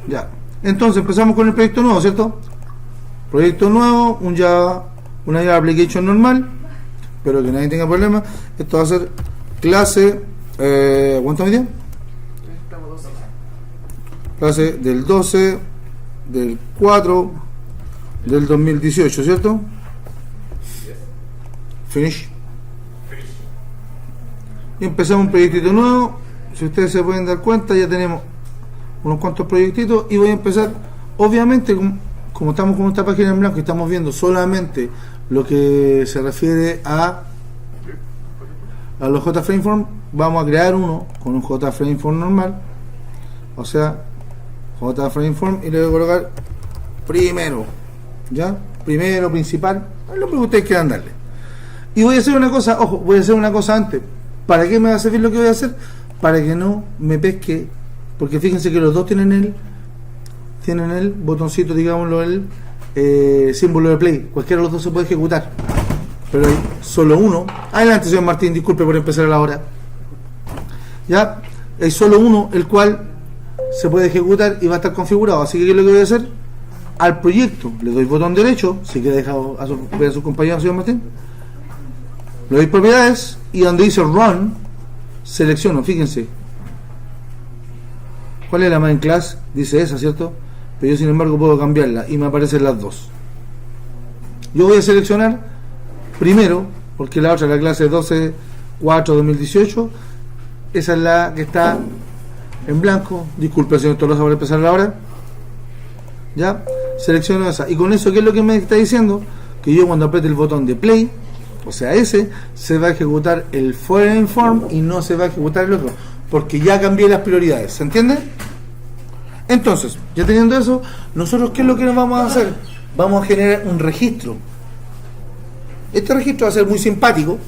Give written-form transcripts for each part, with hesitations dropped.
Ya. Entonces empezamos con el proyecto nuevo, ¿cierto? Proyecto nuevo, una Java Application normal. Espero que nadie tenga problema. Esto va a ser clase. ¿Cuánto medía? Clase del 12 del 4 del 2018, ¿cierto? Finish. Y empezamos un proyectito nuevo. Si ustedes se pueden dar cuenta, ya tenemos unos cuantos proyectitos y voy a empezar, obviamente, como estamos con esta página en blanco y estamos viendo solamente lo que se refiere a los JFrameform, vamos a crear uno con un JFrameform normal, o sea, JFrameform, y le voy a colocar primero, ¿ya? Primero, principal, es lo que ustedes quieran darle. Y voy a hacer una cosa, ojo, voy a hacer una cosa antes. ¿Para qué me va a servir lo que voy a hacer? Para que no me pesque, porque fíjense que los dos tienen el botoncito, digámoslo, el símbolo de play. Cualquiera de los dos se puede ejecutar, pero hay solo uno. Adelante, señor Martín, disculpe por empezar a la hora. Ya, hay solo uno el cual se puede ejecutar y va a estar configurado. Así que ¿qué es lo que voy a hacer? Al proyecto le doy botón derecho, si quiere dejar a su compañero, señor Martín. Le doy propiedades y donde dice run selecciono, fíjense cuál es la main class, dice esa, ¿cierto? Pero yo sin embargo puedo cambiarla y me aparecen las dos. Yo voy a seleccionar primero, porque la otra, la clase 12.4.2018, esa es la que está en blanco. Disculpe, señor Tolosa, por empezar la hora. Ya, selecciono esa, y con eso, ¿qué es lo que me está diciendo? Que yo cuando apriete el botón de play, o sea, ese, se va a ejecutar el FrameForm y no se va a ejecutar el otro, porque ya cambié las prioridades, ¿se entiende? Entonces, ya teniendo eso, nosotros ¿qué es lo que nos vamos a hacer? Vamos a generar un registro. Este registro va a ser muy simpático,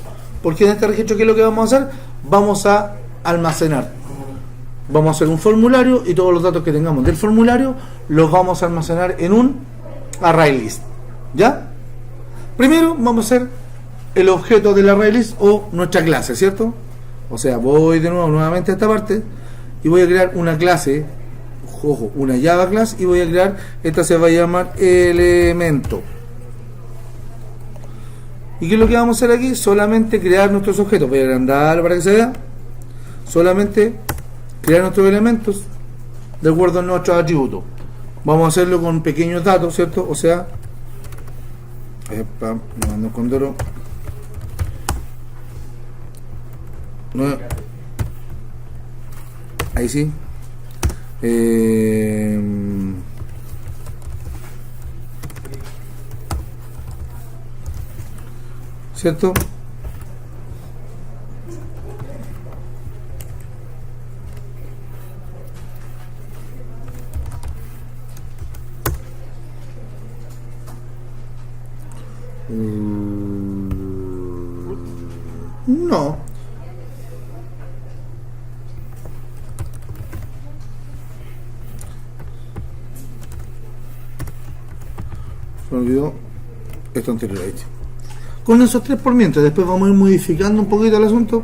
porque en este registro ¿qué es lo que vamos a hacer? Vamos a almacenar. Vamos a hacer un formulario y todos los datos que tengamos del formulario los vamos a almacenar en un array list. ¿Ya? Primero vamos a hacer el objeto del array list o nuestra clase, ¿cierto? O sea, voy de nuevo nuevamente a esta parte y voy a crear una clase, ojo, una Java class, y voy a crear, esta se va a llamar elemento. ¿Y qué es lo que vamos a hacer aquí? Solamente crear nuestros objetos. Voy a agrandar para que se vea. Solamente crear nuestros elementos de acuerdo a nuestros atributos. Vamos a hacerlo con pequeños datos, ¿cierto? O sea, me mando con Doro. No, ahí sí. ¿Cierto? No. Se me olvidó esto anterior ahí. Con esos tres por mientras, después vamos a ir modificando un poquito el asunto,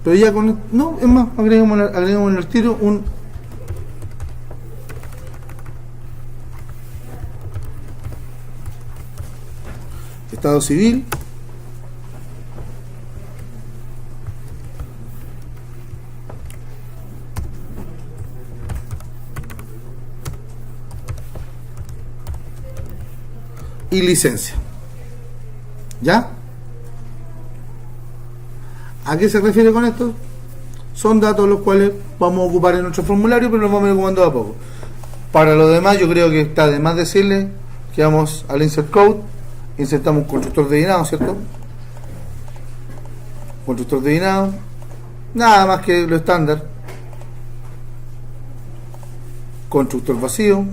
pero ya con, no, es más, agregamos en el tiro un estado civil, y licencia. ¿Ya? ¿A qué se refiere con esto? Son datos los cuales vamos a ocupar en nuestro formulario, pero los vamos a ir ocupando a poco. Para lo demás, yo creo que está de más decirle que vamos al insert code, insertamos un constructor de llenado, ¿cierto? Constructor de llenado, nada más que lo estándar. Constructor vacío.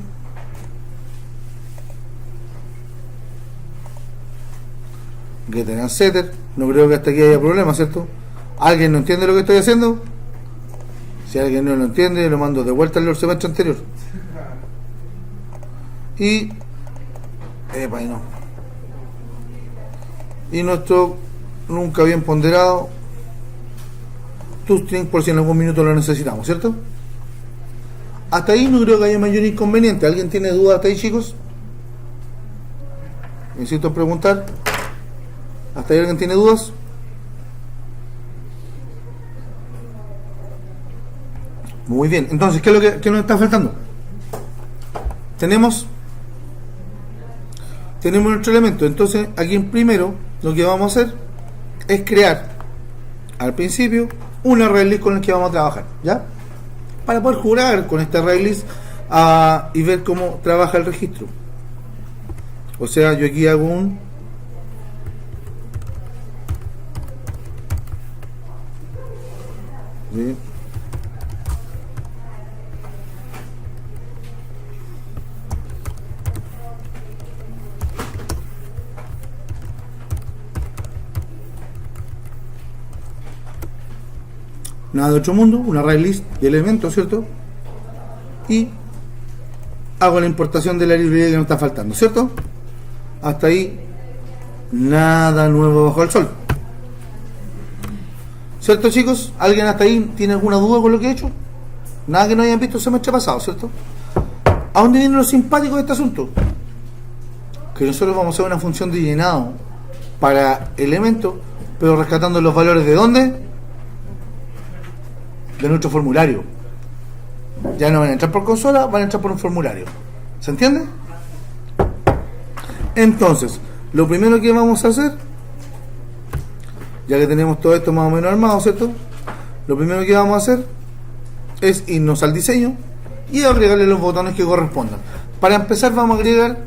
Getter and setter. No creo que hasta aquí haya problema, ¿cierto? ¿Alguien no entiende lo que estoy haciendo? Si alguien no lo entiende, lo mando de vuelta al semestre anterior. Y no. Y nuestro nunca bien ponderado toString, por si en algún minuto lo necesitamos, ¿cierto? Hasta ahí no creo que haya mayor inconveniente. ¿Alguien tiene dudas hasta ahí, chicos? Necesito preguntar. ¿Hasta ahí alguien tiene dudas? Muy bien. Entonces, ¿qué es lo que nos está faltando? Tenemos nuestro elemento. Entonces, aquí en primero, lo que vamos a hacer es crear al principio un array list con el que vamos a trabajar, ¿ya? Para poder jugar con este array list y ver cómo trabaja el registro. O sea, yo aquí hago un ¿sí? Nada de otro mundo, un array list de elementos, ¿cierto? Y hago la importación de la librería que nos está faltando, ¿cierto? Hasta ahí nada nuevo bajo el sol, ¿cierto, chicos? ¿Alguien hasta ahí tiene alguna duda con lo que he hecho? Nada que no hayan visto el semestre pasado, ¿cierto? ¿A dónde viene lo simpático de este asunto? Que nosotros vamos a hacer una función de llenado para elementos, pero rescatando los valores ¿de dónde? De nuestro formulario. Ya no van a entrar por consola, van a entrar por un formulario. ¿Se entiende? Entonces, lo primero que vamos a hacer, ya que tenemos todo esto más o menos armado, ¿cierto? Lo primero que vamos a hacer es irnos al diseño y agregarle los botones que correspondan. Para empezar vamos a agregar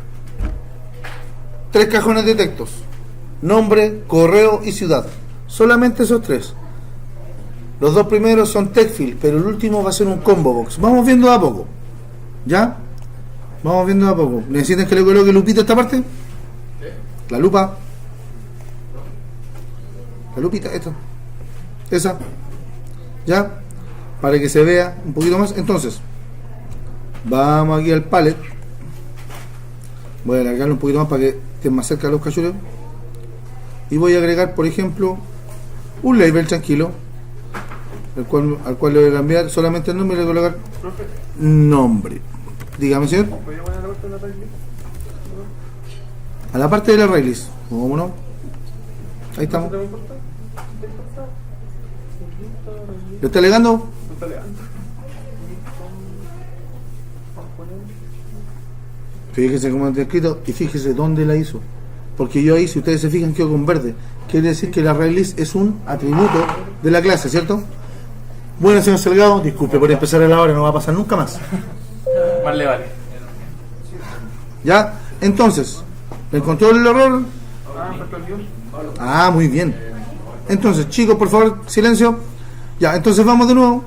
3 cajones de textos: nombre, correo y ciudad. Solamente esos 3. Los 2 primeros son text field, pero el último va a ser un combo box. Vamos viendo de a poco. ¿Ya? Vamos viendo de a poco. ¿Necesitan que le coloque lupita a esta parte? La lupa. La lupita, esta. Esa. ¿Ya? Para que se vea un poquito más. Entonces, vamos aquí al palette. Voy a alargarlo un poquito más para que estén más cerca de los cachureos. Y voy a agregar, por ejemplo, un label tranquilo. Al cual le voy a cambiar solamente el nombre y le voy a colocar nombre. Dígame, señor. A la parte de la array list. ¿Cómo no? Ahí estamos. ¿Lo está alegando? Fíjese cómo está escrito y fíjese dónde la hizo. Porque yo ahí, si ustedes se fijan, quedo con verde. Quiere decir que la array list es un atributo de la clase, ¿cierto? Bueno, señor Salgado, disculpe por empezar a la hora, no va a pasar nunca más. Vale. ¿Ya? Entonces, ¿le encontró el error? Ah, muy bien. Entonces, chicos, por favor, silencio. Ya, entonces vamos de nuevo.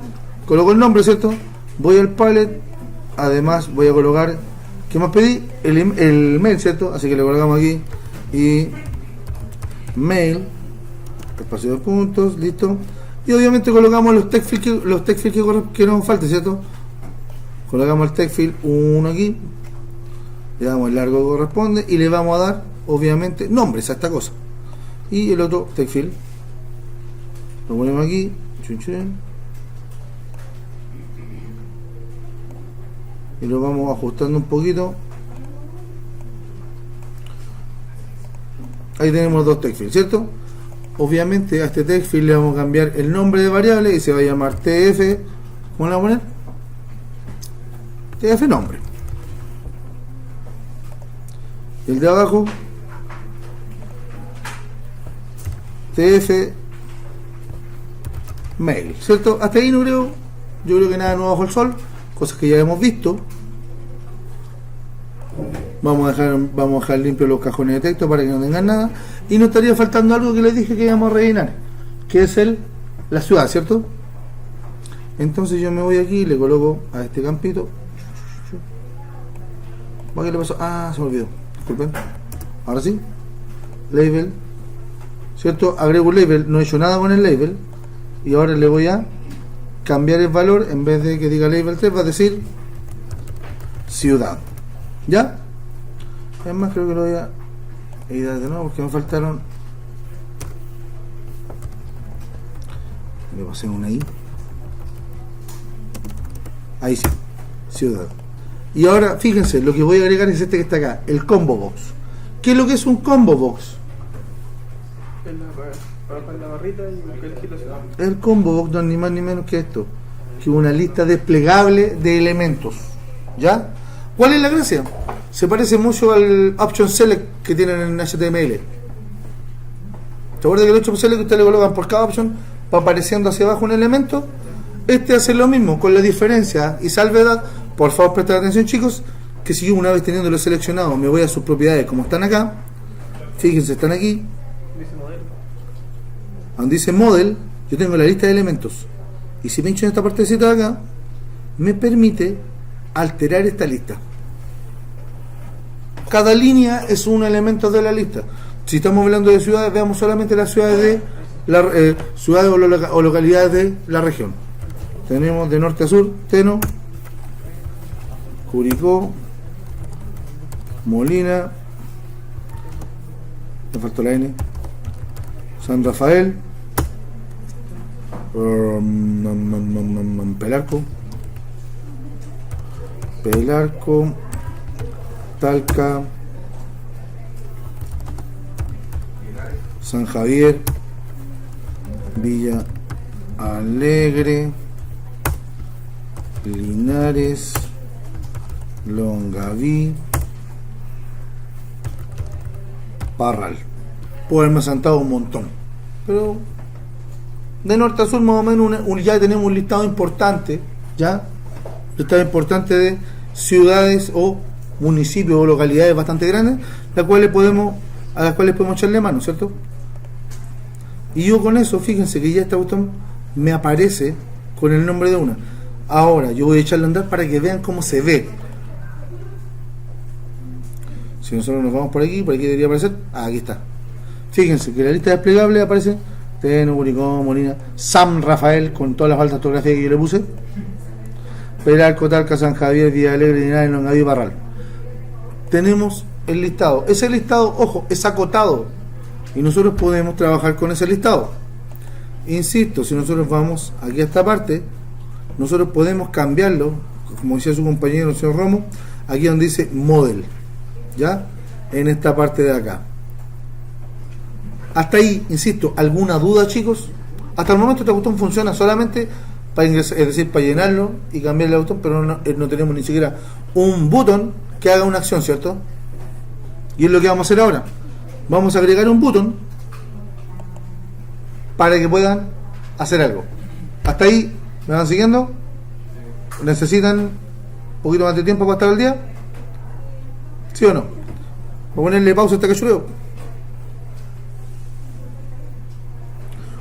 Coloco el nombre, ¿cierto? Voy al palette. Además, voy a colocar, ¿qué más pedí? El mail, ¿cierto? Así que le colocamos aquí. Y mail, espacio de puntos, listo. Y obviamente colocamos los text fields que nos falte, ¿cierto? Colocamos el text field 1 aquí, le damos el largo que corresponde y le vamos a dar, obviamente, nombres a esta cosa. Y el otro text field lo ponemos aquí, y lo vamos ajustando un poquito. Ahí tenemos 2 text fields, ¿cierto? Obviamente a este text field le vamos a cambiar el nombre de variable y se va a llamar tf. ¿Cómo le vamos a poner? tf nombre. Y el de abajo tf mail, ¿cierto? Hasta ahí no creo, yo creo que nada nuevo bajo el sol, cosas que ya hemos visto. Vamos a dejar limpios los cajones de texto para que no tengan nada. Y nos estaría faltando algo que les dije que íbamos a rellenar, que es la ciudad, ¿cierto? Entonces yo me voy aquí y le coloco a este campito. ¿Qué le pasó? Ah, se me olvidó. Disculpen. Ahora sí. Label. ¿Cierto? Agrego un label. No he hecho nada con el label. Y ahora le voy a cambiar el valor. En vez de que diga label 3, va a decir ciudad. ¿Ya? Es más, creo que lo voy a editar de nuevo porque me faltaron. Le pasé una I. Ahí sí. ciudad. Y ahora, fíjense, lo que voy a agregar es este que está acá, el combo box. ¿Qué es lo que es un combo box? Para la barrita y elegir la ciudad. El combo box no es ni más ni menos que esto, que una lista desplegable de elementos. ¿Ya? ¿Cuál es la gracia? Se parece mucho al Option Select que tienen en HTML. ¿Te acuerdas que el Option Select que ustedes le colocan por cada option va apareciendo hacia abajo un elemento? Este hace lo mismo, con la diferencia y salvedad. Por favor, presten atención, chicos, que si yo una vez teniéndolo seleccionado me voy a sus propiedades como están acá, fíjense, están aquí, Dice modelo. donde dice model, yo tengo la lista de elementos. Y si pincho en esta partecita de acá, me permite alterar esta lista. Cada línea es un elemento de la lista. Si estamos hablando de ciudades, veamos solamente las ciudades de ciudades o localidades de la región. Tenemos de norte a sur, Teno, Curicó, Molina, me faltó la N, San Rafael, Pelarco, Talca, San Javier, Villa Alegre, Linares, Longaví, Parral. Puedo haberme saltado un montón, pero de norte a sur más o menos ya tenemos un listado importante, ya listado importante de ciudades o municipios o localidades bastante grandes, a las cuales podemos echarle mano, ¿cierto? Y yo con eso, fíjense que ya este botón me aparece con el nombre de una. Ahora yo voy a echarle a andar para que vean cómo se ve. Si nosotros nos vamos por aquí debería aparecer, aquí está. Fíjense que la lista desplegable aparece Teno, Curicó, Molina, San Rafael, con todas las faltas de ortografía que yo le puse, Pelarco, Talca, San Javier, Villa Alegre, Linares, Longaví y Parral. Tenemos el listado. Ese listado, ojo, es acotado y nosotros podemos trabajar con ese listado. Insisto, si nosotros vamos aquí a esta parte, nosotros podemos cambiarlo, como decía su compañero el señor Romo, aquí donde dice model, ¿ya? En esta parte de acá. Hasta ahí, insisto, ¿alguna duda, chicos? Hasta el momento este botón funciona solamente para ingresar, es decir, para llenarlo y cambiarle el botón, pero no tenemos ni siquiera un botón que haga una acción, ¿cierto? Y es lo que vamos a hacer ahora. Vamos a agregar un botón para que puedan hacer algo. Hasta ahí, ¿me van siguiendo? ¿Necesitan un poquito más de tiempo para estar al día? ¿Sí o no? Voy a ponerle pausa a este cachureo.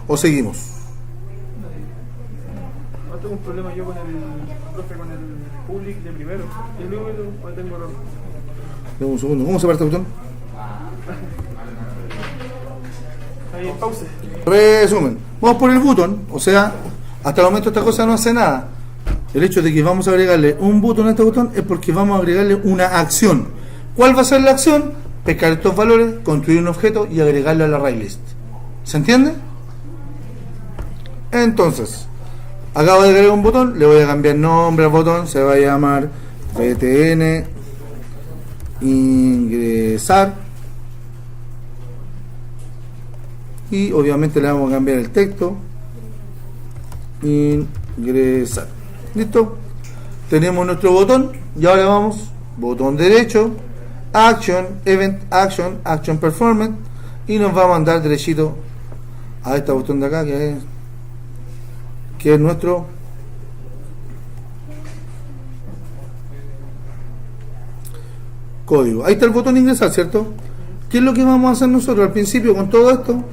¿O seguimos? No tengo un problema yo con el profe, con el public de primero. Y luego tengo error. Dame un segundo. ¿Cómo se parte el botón? Ahí en pausa. Resumen. Vamos por el botón. O sea, hasta el momento esta cosa no hace nada. El hecho de que vamos a agregarle un botón a este botón es porque vamos a agregarle una acción. ¿Cuál va a ser la acción? Pescar estos valores, construir un objeto y agregarlo a la array list. ¿Se entiende? Entonces, acabo de agregar un botón, le voy a cambiar nombre al botón, se va a llamar btn ingresar y obviamente le vamos a cambiar el texto ingresar. ¿Listo? Tenemos nuestro botón y ahora vamos, botón derecho, action, event action, action performance y nos va a mandar derechito a este botón de acá que es nuestro código. Ahí está el botón de ingresar, ¿cierto? ¿Qué es lo que vamos a hacer nosotros al principio con todo esto?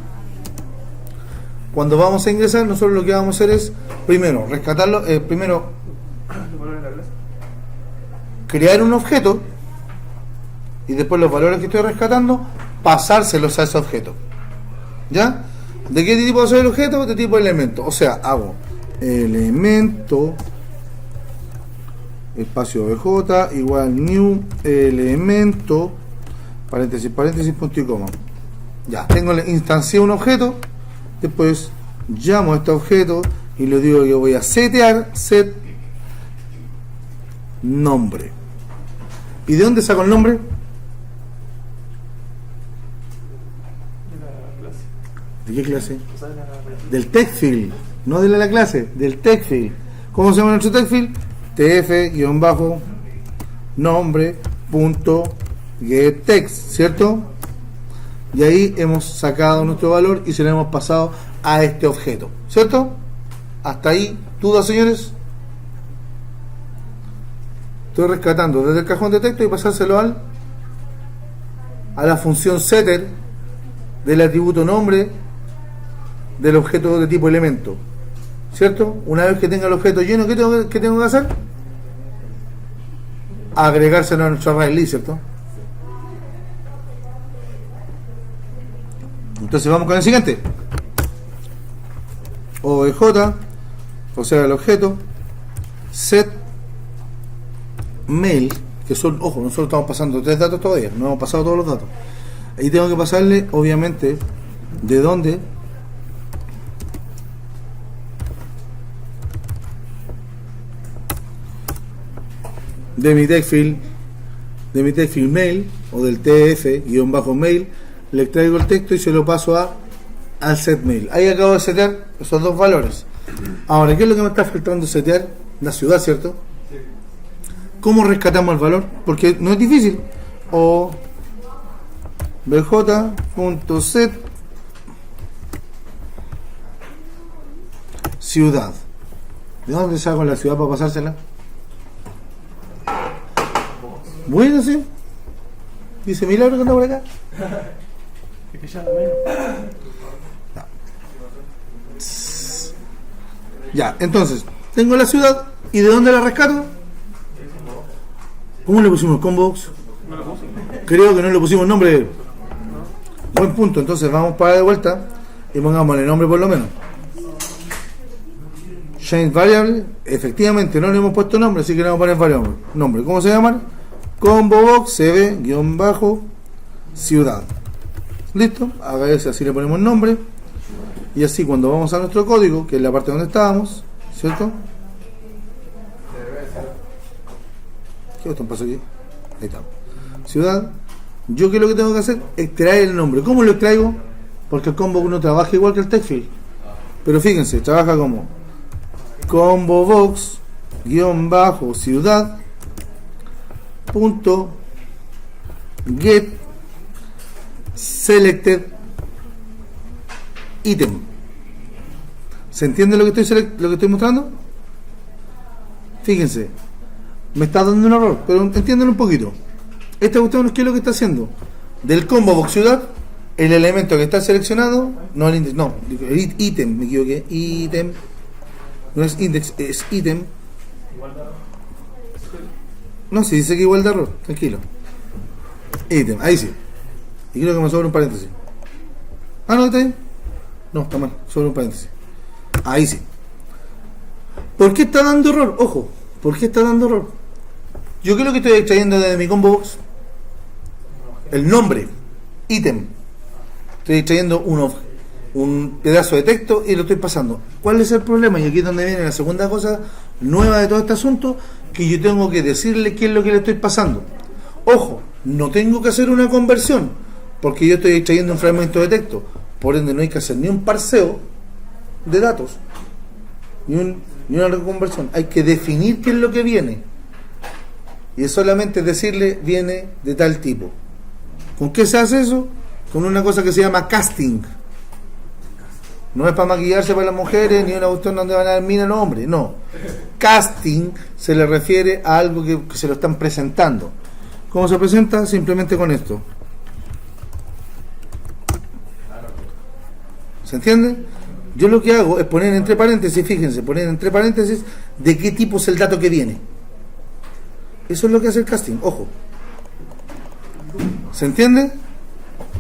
Cuando vamos a ingresar, nosotros lo que vamos a hacer es primero rescatarlo, crear un objeto y después los valores que estoy rescatando pasárselos a ese objeto. ¿Ya? ¿De qué tipo va a ser el objeto? De tipo elemento. O sea, hago elemento espacio bj igual new elemento paréntesis paréntesis punto y coma. Ya, instancié un objeto, después llamo a este objeto y le digo que voy a setear set nombre. ¿Y de dónde saco el nombre? De la clase. ¿De qué clase? O sea, de la Del text field, no de la clase, del text field. ¿Cómo se llama nuestro text field? tf-nombre.getText, ¿cierto? Y ahí hemos sacado nuestro valor y se lo hemos pasado a este objeto, ¿cierto? Hasta ahí, ¿dudas, señores? Estoy rescatando desde el cajón de texto y pasárselo a la función setter del atributo nombre del objeto de tipo elemento, ¿cierto? Una vez que tenga el objeto lleno, ¿qué tengo que hacer? Agregárselo a nuestro array list, ¿cierto? Entonces vamos con el siguiente. OBJ, o sea el objeto set mail, que son, ojo, nosotros estamos pasando 3 datos todavía, no hemos pasado todos los datos. Ahí tengo que pasarle, obviamente, de dónde de mi text field mail o del tf-mail le extraigo el texto y se lo paso al set mail. Ahí acabo de setear esos dos valores. Ahora, ¿qué es lo que me está faltando setear? La ciudad, ¿cierto? ¿Cómo rescatamos el valor? Porque no es difícil. O bj.set ciudad. ¿De dónde saco la ciudad para pasársela? Bueno, sí. Dice Milagro que anda por acá. Es que ya la menos. Ya, entonces, tengo la ciudad. ¿Y de dónde la rescato? ¿Cómo le pusimos combox? No lo puse. Creo que no le pusimos nombre. Buen punto. Entonces vamos para de vuelta y pongámosle nombre por lo menos. Change variable. Efectivamente, no le hemos puesto nombre, así que le vamos a poner variable. Nombre. ¿Cómo se llama? Combobox cb-ciudad. Listo. A ver si así le ponemos nombre. Y así cuando vamos a nuestro código, que es la parte donde estábamos, ¿cierto? ¿Qué botón pasó aquí? Ahí está. Ciudad. Yo, ¿qué es lo que tengo que hacer? Extraer el nombre. ¿Cómo lo extraigo? Porque el combo no trabaja igual que el text field. Pero fíjense, trabaja como combobox-ciudad punto get selected item. ¿Se entiende lo que estoy mostrando? Fíjense, me está dando un error, pero entienden un poquito. Esta cuestión, ¿qué es lo que está haciendo? Del combo box ciudad, el elemento que está seleccionado, no el index, no, el ítem, me equivoqué, ítem, no es index, es ítem. No, si dice que igual de error, tranquilo. Ítem, ahí sí. Y creo que me sobra un paréntesis. Ah, no, está ahí. No, está mal, sobra un paréntesis. Ahí sí. ¿Por qué está dando error? Ojo, ¿por qué está dando error? Yo creo que estoy extrayendo desde mi combo box el nombre, ítem. Estoy extrayendo un pedazo de texto y lo estoy pasando. ¿Cuál es el problema? Y aquí es donde viene la segunda cosa nueva de todo este asunto, que yo tengo que decirle qué es lo que le estoy pasando. Ojo, no tengo que hacer una conversión, porque yo estoy extrayendo un fragmento de texto. Por ende no hay que hacer ni un parseo de datos, ni una reconversión. Hay que definir qué es lo que viene. Y es solamente decirle viene de tal tipo. ¿Con qué se hace eso? Con una cosa que se llama casting. No es para maquillarse para las mujeres, ni una cuestión donde van a dar mina a los hombres, no. Casting se le refiere a algo que se lo están presentando. ¿Cómo se presenta? Simplemente con esto. ¿Se entiende? Yo lo que hago es poner entre paréntesis, fíjense, poner entre paréntesis de qué tipo es el dato que viene. Eso es lo que hace el casting, ojo. ¿Se entiende?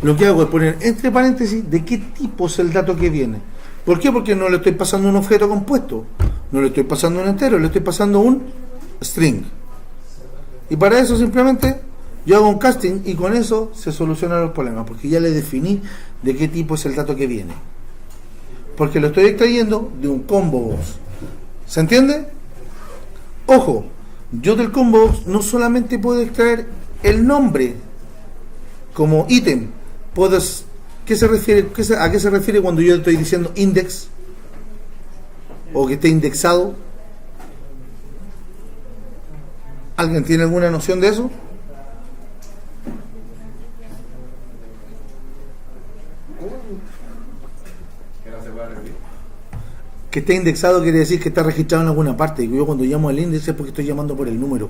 Lo que hago es poner entre paréntesis de qué tipo es el dato que viene. ¿Por qué? Porque no le estoy pasando un objeto compuesto, no le estoy pasando un entero, le estoy pasando un string. Y para eso simplemente yo hago un casting y con eso se solucionan los problemas, porque ya le definí de qué tipo es el dato que viene. Porque lo estoy extrayendo de un combo box. ¿Se entiende? Ojo, yo del combo box no solamente puedo extraer el nombre como ítem, ¿qué se refiere, a qué se refiere cuando yo estoy diciendo index o que esté indexado? ¿Alguien tiene alguna noción de eso? Que esté indexado quiere decir que está registrado en alguna parte. Y yo cuando llamo al índice es porque estoy llamando por el número.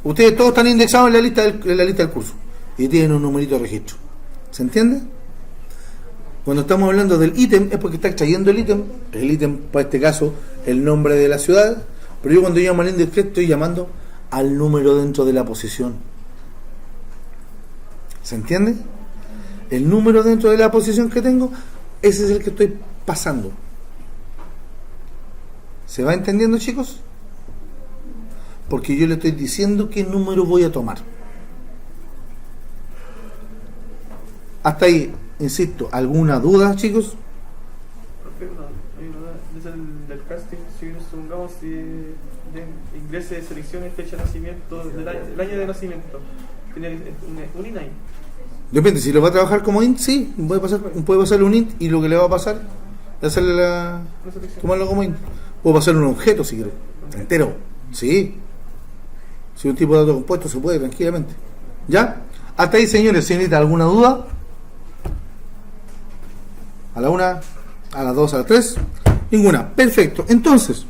Ustedes todos están indexados en la lista del curso y tienen un numerito de registro. ¿Se entiende? Cuando estamos hablando del ítem es porque está extrayendo el ítem, para este caso, el nombre de la ciudad. Pero yo cuando llamo al índice estoy llamando al número dentro de la posición. ¿Se entiende? El número dentro de la posición que tengo, ese es el que estoy pasando. ¿Se va entendiendo, chicos? Porque yo le estoy diciendo qué número voy a tomar. Hasta ahí, insisto, ¿alguna duda, chicos? Hay una duda. Desde el del casting, si supongamos de inglese, selecciones, fecha de nacimiento, el año de nacimiento, tiene un INAI. Depende, si lo va a trabajar como int, sí, puede pasarle un int y lo que le va a pasar es hacerle tomarlo como int. Puedo pasarle un objeto si quiero, entero, sí. Si un tipo de dato compuesto se puede tranquilamente. ¿Ya? Hasta ahí, señores, señorita, ¿alguna duda? A la 1, a las 2, a las 3, ninguna. Perfecto. Entonces,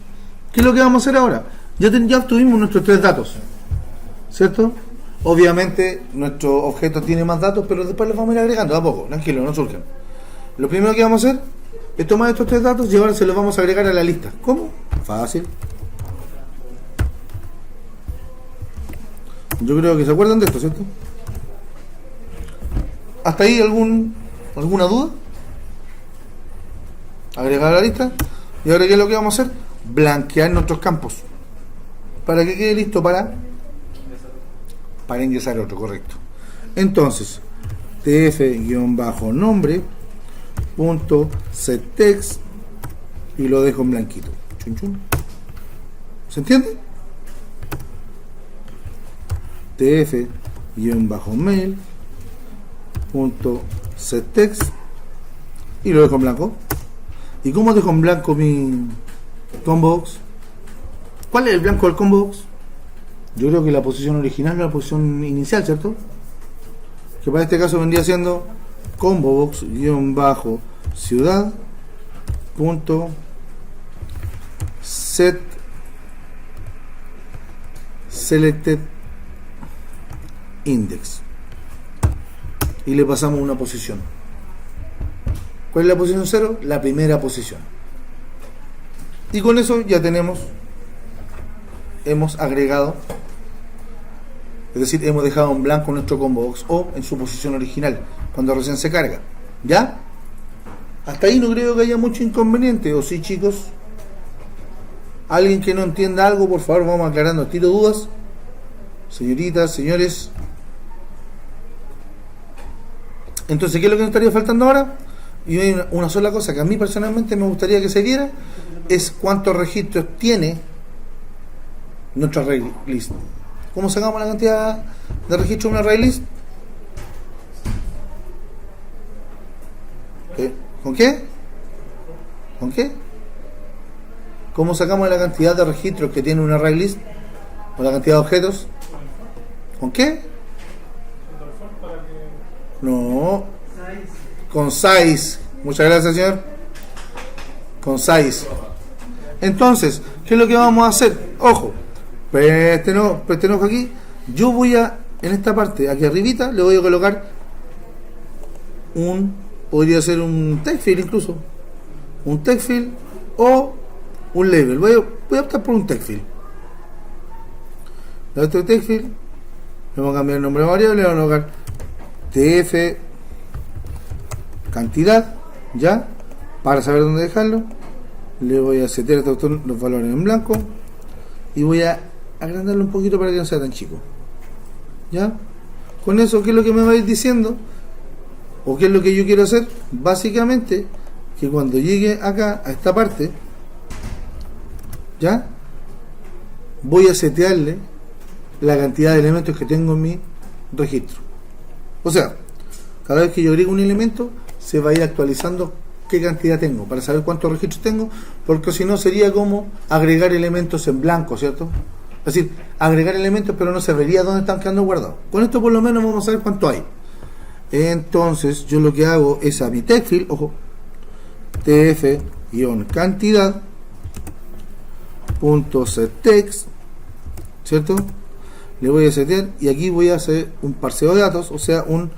¿qué es lo que vamos a hacer ahora? Ya obtuvimos nuestros 3 datos, ¿cierto? Obviamente nuestro objeto tiene más datos, pero después los vamos a ir agregando a poco, tranquilo, no surgen. Lo primero que vamos a hacer es tomar estos 3 datos y ahora se los vamos a agregar a la lista. ¿Cómo? Fácil. Yo creo que se acuerdan de esto, ¿cierto? ¿Hasta ahí alguna duda? Agregar a la lista. Y ahora, ¿qué es lo que vamos a hacer? Blanquear nuestros campos para que quede listo para ingresar otro, correcto. Entonces, tf-nombre punto setText y lo dejo en blanquito. Chun, chun. ¿Se entiende? tf-mail punto setText y lo dejo en blanco. ¿Y cómo dejo en blanco mi combo box? ¿Cuál es el blanco del combo box? Yo creo que la posición original es la posición inicial, ¿cierto? Que para este caso vendría siendo combo box ciudad punto set selected index y le pasamos una posición. ¿Cuál es la posición 0? La primera posición. Y con eso ya hemos agregado, es decir, hemos dejado en blanco nuestro combo box o en su posición original cuando recién se carga. ¿Ya? Hasta ahí no creo que haya mucho inconveniente, ¿o sí, chicos? ¿Alguien que no entienda algo? Por favor, vamos aclarando. ¿Tiro dudas? Señoritas, señores. Entonces, ¿qué es lo que nos estaría faltando ahora? Y hay una sola cosa que a mí personalmente me gustaría que se viera, es cuántos registros tiene nuestra array list. ¿Cómo sacamos la cantidad de registros de una array list? ¿Con qué? ¿Con qué? ¿Cómo sacamos la cantidad de registros que tiene una array list? ¿O la cantidad de objetos? ¿Con qué? No. Con size. Muchas gracias, señor. Con size. Entonces, ¿qué es lo que vamos a hacer? Ojo, presten ojo aquí. Yo voy a, en esta parte, aquí arribita, le voy a colocar podría ser un text field incluso. Un text field o un label. Voy a optar por un text field. Le doy text field. Le vamos a cambiar el nombre de variable. Le vamos a colocar tf cantidad, ya, para saber dónde dejarlo. Le voy a setear los valores en blanco y voy a agrandarlo un poquito para que no sea tan chico. Ya, con eso, ¿qué es lo que me va a ir diciendo? ¿O qué es lo que yo quiero hacer? Básicamente, que cuando llegue acá a esta parte, ya, voy a setearle la cantidad de elementos que tengo en mi registro. O sea, cada vez que yo agrego un elemento, se va a ir actualizando qué cantidad tengo, para saber cuántos registros tengo, porque si no sería como agregar elementos en blanco, ¿cierto? Es decir, agregar elementos pero no se vería dónde están quedando guardados. Con esto por lo menos vamos a saber cuánto hay. Entonces yo lo que hago es a mi text field, ojo, tf-cantidad punto setText, ¿cierto? Le voy a setear y aquí voy a hacer un parseo de datos, o sea, un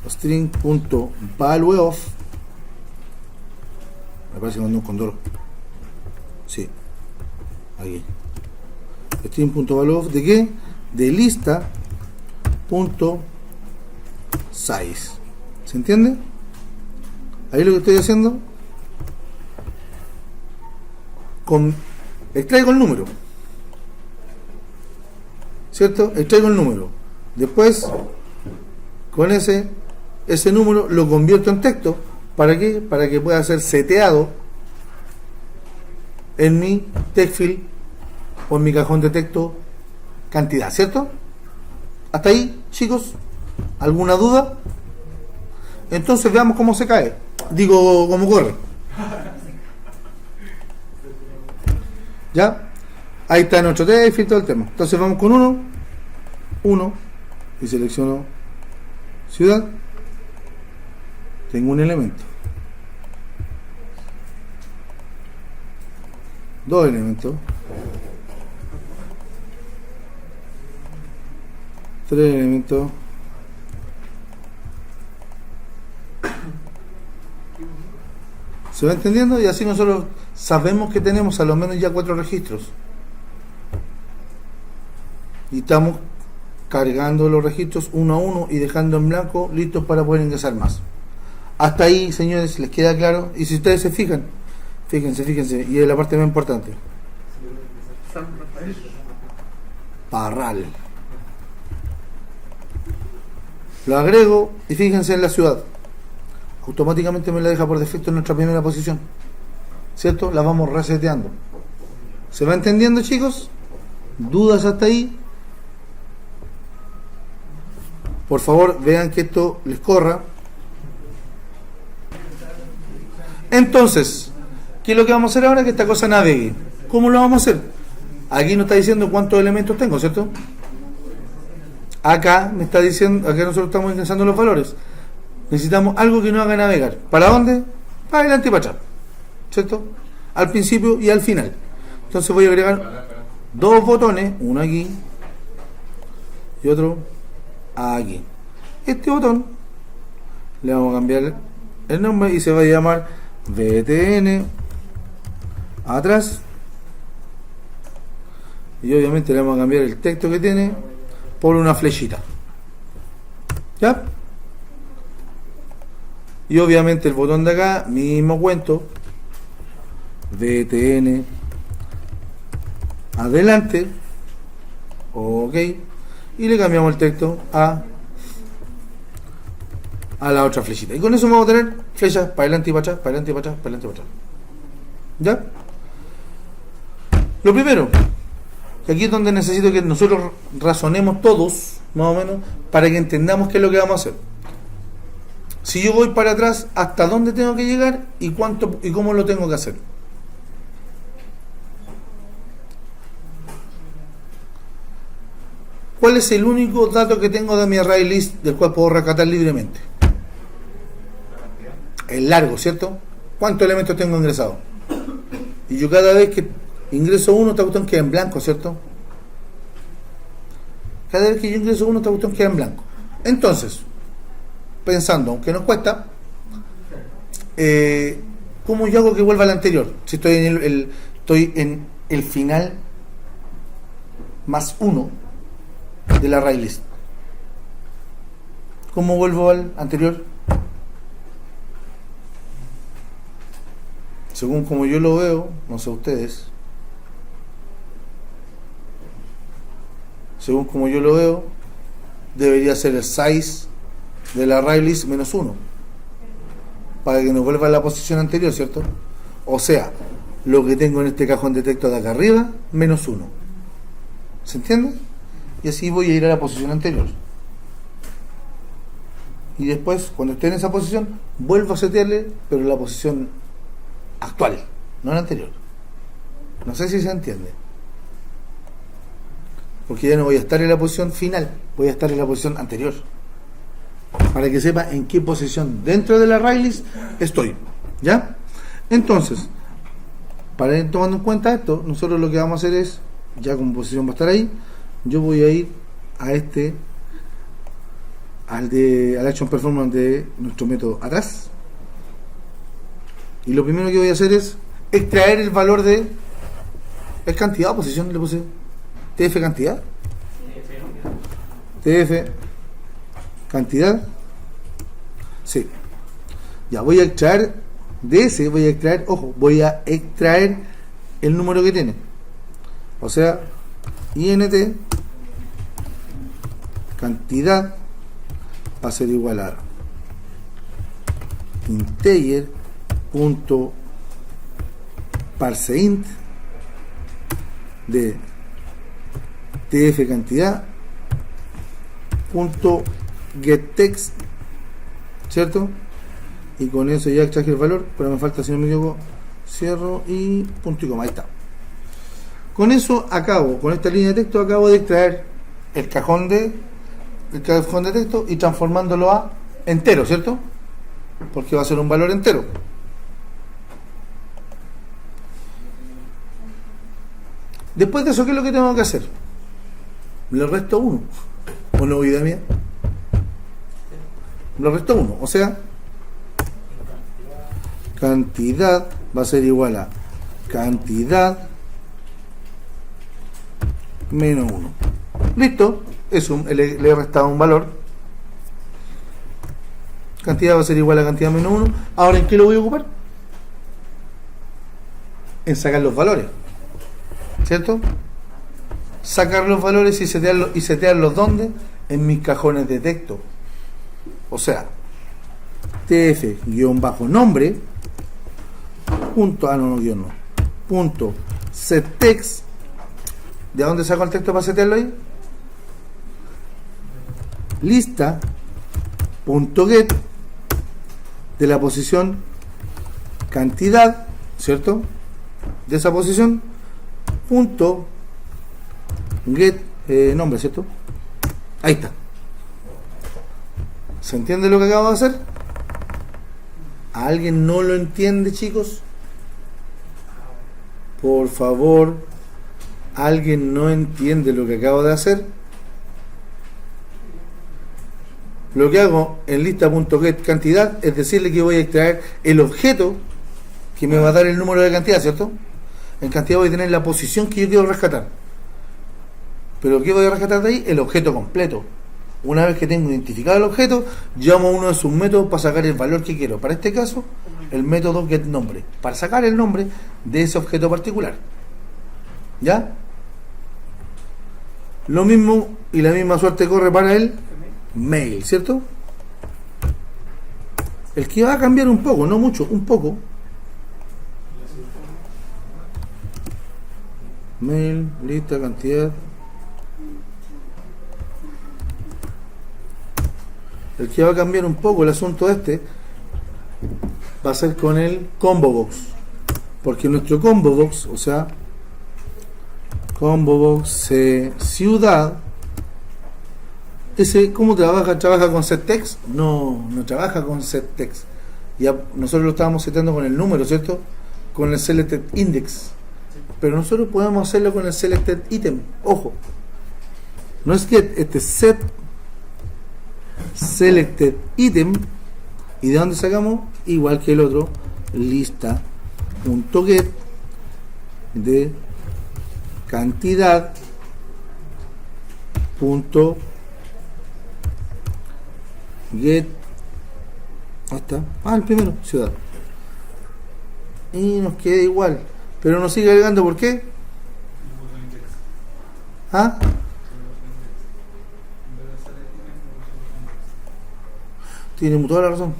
string.valueOf. Me parece que mandó un condoro. Sí, aquí. String.valueOf, ¿de qué? De lista punto size. ¿Se entiende? Ahí lo que estoy haciendo, extraigo el número, ¿cierto? Extraigo el número. Después, con ese número lo convierto en texto. ¿Para qué? Para que pueda ser seteado en mi text field o en mi cajón de texto cantidad, ¿cierto? Hasta ahí, chicos, ¿alguna duda? Entonces veamos cómo se cae. Digo, cómo corre. ¿Ya? Ahí está nuestro text field, todo el tema. Entonces vamos con 1 y selecciono ciudad. Tengo un elemento, 2 elementos, 3 elementos, 'Se va entendiendo? Y así nosotros sabemos que tenemos a lo menos ya 4 registros y estamos cargando los registros uno a uno y dejando en blanco listos para poder ingresar más. Hasta ahí, señores, ¿les queda claro? Y si ustedes se fijan, fíjense, y es la parte más importante. San Rafael. Parral. Lo agrego y fíjense en la ciudad. Automáticamente me la deja por defecto en nuestra primera posición. ¿Cierto? La vamos reseteando. ¿Se va entendiendo, chicos? ¿Dudas hasta ahí? Por favor, vean que esto les corra. Entonces, ¿qué es lo que vamos a hacer ahora? Que esta cosa navegue. ¿Cómo lo vamos a hacer? Aquí nos está diciendo cuántos elementos tengo, ¿cierto? Acá me está diciendo, acá nosotros estamos ingresando los valores. Necesitamos algo que nos haga navegar. ¿Para dónde? Para adelante y para atrás, ¿cierto? Al principio y al final. Entonces voy a agregar 2 botones, uno aquí y otro aquí. Este botón le vamos a cambiar el nombre y se va a llamar btn atrás, y obviamente le vamos a cambiar el texto que tiene por una flechita, ¿ya? Y obviamente el botón de acá, mismo cuento, btn adelante, ok, y le cambiamos el texto a la otra flechita, y con eso vamos a tener flechas para adelante y para atrás, para adelante y para atrás, para adelante y para atrás. ¿Ya? Lo primero, que aquí es donde necesito que nosotros razonemos todos, más o menos, para que entendamos qué es lo que vamos a hacer. Si yo voy para atrás, ¿hasta dónde tengo que llegar y cuánto y cómo lo tengo que hacer? ¿Cuál es el único dato que tengo de mi array list del cual puedo rescatar libremente? El largo, ¿cierto? ¿Cuántos elementos tengo ingresados? Y yo cada vez que ingreso uno, esta cuestión queda en blanco, ¿cierto? Cada vez que yo ingreso uno, esta cuestión queda en blanco. Entonces, pensando, aunque nos cuesta, ¿cómo yo hago que vuelva al anterior? Si estoy en el final más 1 del array list, ¿cómo vuelvo al anterior? Según como yo lo veo, no sé ustedes, según como yo lo veo, debería ser el size del array list menos 1 para que nos vuelva a la posición anterior, ¿cierto? O sea, lo que tengo en este cajón de texto de acá arriba, menos 1. ¿Se entiende? Y así voy a ir a la posición anterior. Y después, cuando esté en esa posición, vuelvo a setearle, pero en la posición actual, no en la anterior. No sé si se entiende. Porque ya no voy a estar en la posición final, voy a estar en la posición anterior. Para que sepa en qué posición dentro de la array list estoy. ¿Ya? Entonces, para ir tomando en cuenta esto, nosotros lo que vamos a hacer es, ya como posición va a estar ahí, yo voy a ir a al action performance de nuestro método atrás, y lo primero que voy a hacer es extraer el valor de ¿es cantidad o posición? Le puse TF cantidad, TF cantidad, sí, ya voy a extraer de ese, voy a extraer el número que tiene, o sea, int cantidad va a ser igual a integer punto parseInt de tf cantidad punto getText, ¿cierto? Y con eso ya extraje el valor, pero me falta, si no me equivoco, cierro y punto y coma, ahí está. Con eso acabo, con esta línea de texto acabo de extraer el cajón de texto y transformándolo a entero, ¿cierto? Porque va a ser un valor entero. Después de eso, ¿qué es lo que tengo que hacer? Le resto 1. ¿O no, vida mía? Le resto 1. O sea, cantidad va a ser igual a cantidad menos 1. Listo. Le he restado un valor. Cantidad va a ser igual a cantidad menos 1. Ahora, ¿en qué lo voy a ocupar? En sacar los valores, ¿cierto? Sacar los valores y setearlos ¿dónde? En mis cajones de texto. O sea, tf-nombre punto, punto setText. ¿De dónde saco el texto para setearlo ahí? Lista punto get de la posición cantidad, ¿cierto? De esa posición punto get nombre, ¿cierto? Ahí está. ¿Se entiende lo que acabo de hacer? ¿A alguien no lo entiende, chicos? Por favor, ¿alguien no entiende lo que acabo de hacer? Lo que hago en lista.get cantidad es decirle que voy a extraer el objeto que me va a dar el número de cantidad, ¿cierto? En cantidad voy a tener la posición que yo quiero rescatar. Pero ¿qué voy a rescatar de ahí? El objeto completo. Una vez que tengo identificado el objeto, llamo a uno de sus métodos para sacar el valor que quiero. Para este caso, el método getNombre, para sacar el nombre de ese objeto particular. ¿Ya? Lo mismo y la misma suerte corre para el mail, ¿cierto? El que va a cambiar un poco, no mucho, un poco. Mail, lista, cantidad. El que va a cambiar un poco el asunto va a ser con el combo box, porque nuestro combo box, o sea, combo box ciudad, ese, ¿cómo trabaja? ¿Trabaja con setText? No trabaja con setText. Ya nosotros lo estábamos seteando con el número, ¿cierto? Con el selected index. Pero nosotros podemos hacerlo con el selected item. Ojo, no es que set selected item, y de dónde sacamos, igual que el otro, lista.get de cantidad punto get, hasta el primero, ciudad, y nos queda igual, pero nos sigue agregando. ¿Por qué? Tiene toda la razón.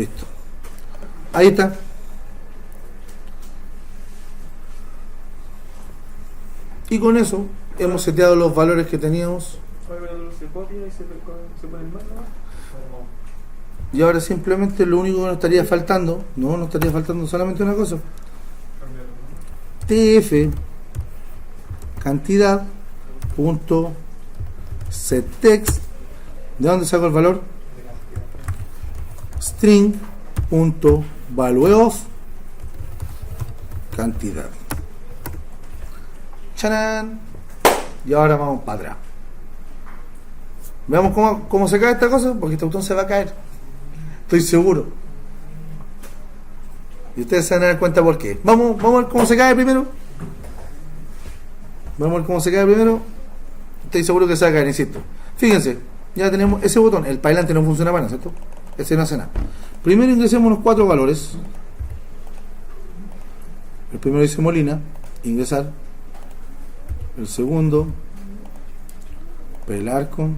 Listo. Ahí está. Y con eso hemos seteado los valores que teníamos. Se copia y se pone el más, ¿no? Y ahora simplemente lo único que nos estaría faltando, nos estaría faltando solamente una cosa. TF cantidad punto setText. ¿De dónde saco el valor? String punto valueOf cantidad. ¡Charán! Y ahora vamos para atrás. Veamos cómo se cae esta cosa, porque este botón se va a caer. Estoy seguro. Y ustedes se van a dar cuenta por qué. Vamos a ver cómo se cae primero. Estoy seguro que se va a caer, insisto. Fíjense, ya tenemos ese botón. El para adelante no funciona para nada, ¿cierto? Ese no hace nada. Primero ingresemos los 4 valores. El primero dice Molina, ingresar. El segundo, Pelarco.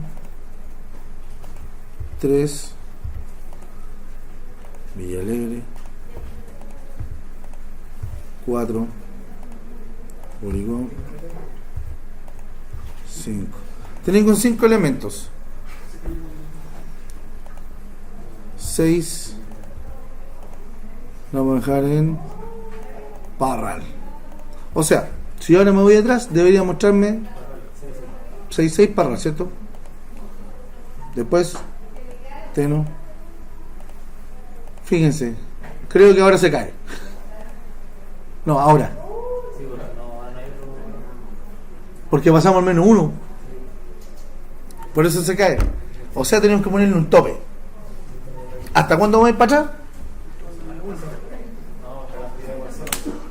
3, Villalegre. 4, Origón. 5. Tienen con 5 elementos. 6. Lo vamos a dejar en Parral. O sea, si ahora me voy atrás, debería mostrarme 6 Parral, ¿cierto? Después, Teno. Fíjense, creo que ahora se cae. No, ahora. Porque pasamos al menos 1. Por eso se cae. O sea, tenemos que ponerle un tope. ¿Hasta cuándo vamos a ir para atrás?